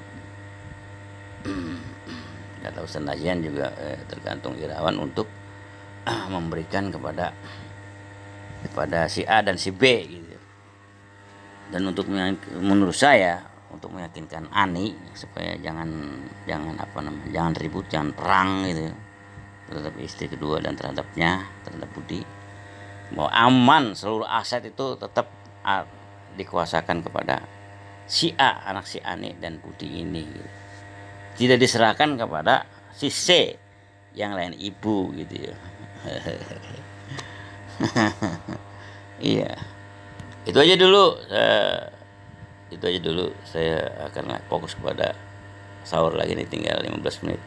nggak tahu, senajan juga tergantung Irawan untuk memberikan kepada kepada si A dan si B gitu. Dan menurut saya untuk meyakinkan Ani supaya jangan ribut, jangan perang gitu terhadap istri kedua dan terhadap Budi, bahwa aman, seluruh aset itu tetap dikuasakan kepada si A, anak si Ani dan Budi ini gitu. Tidak diserahkan kepada si C yang lain ibu gitu ya. Iya, itu aja dulu. Saya akan fokus kepada sahur lagi nih, tinggal 15 menit.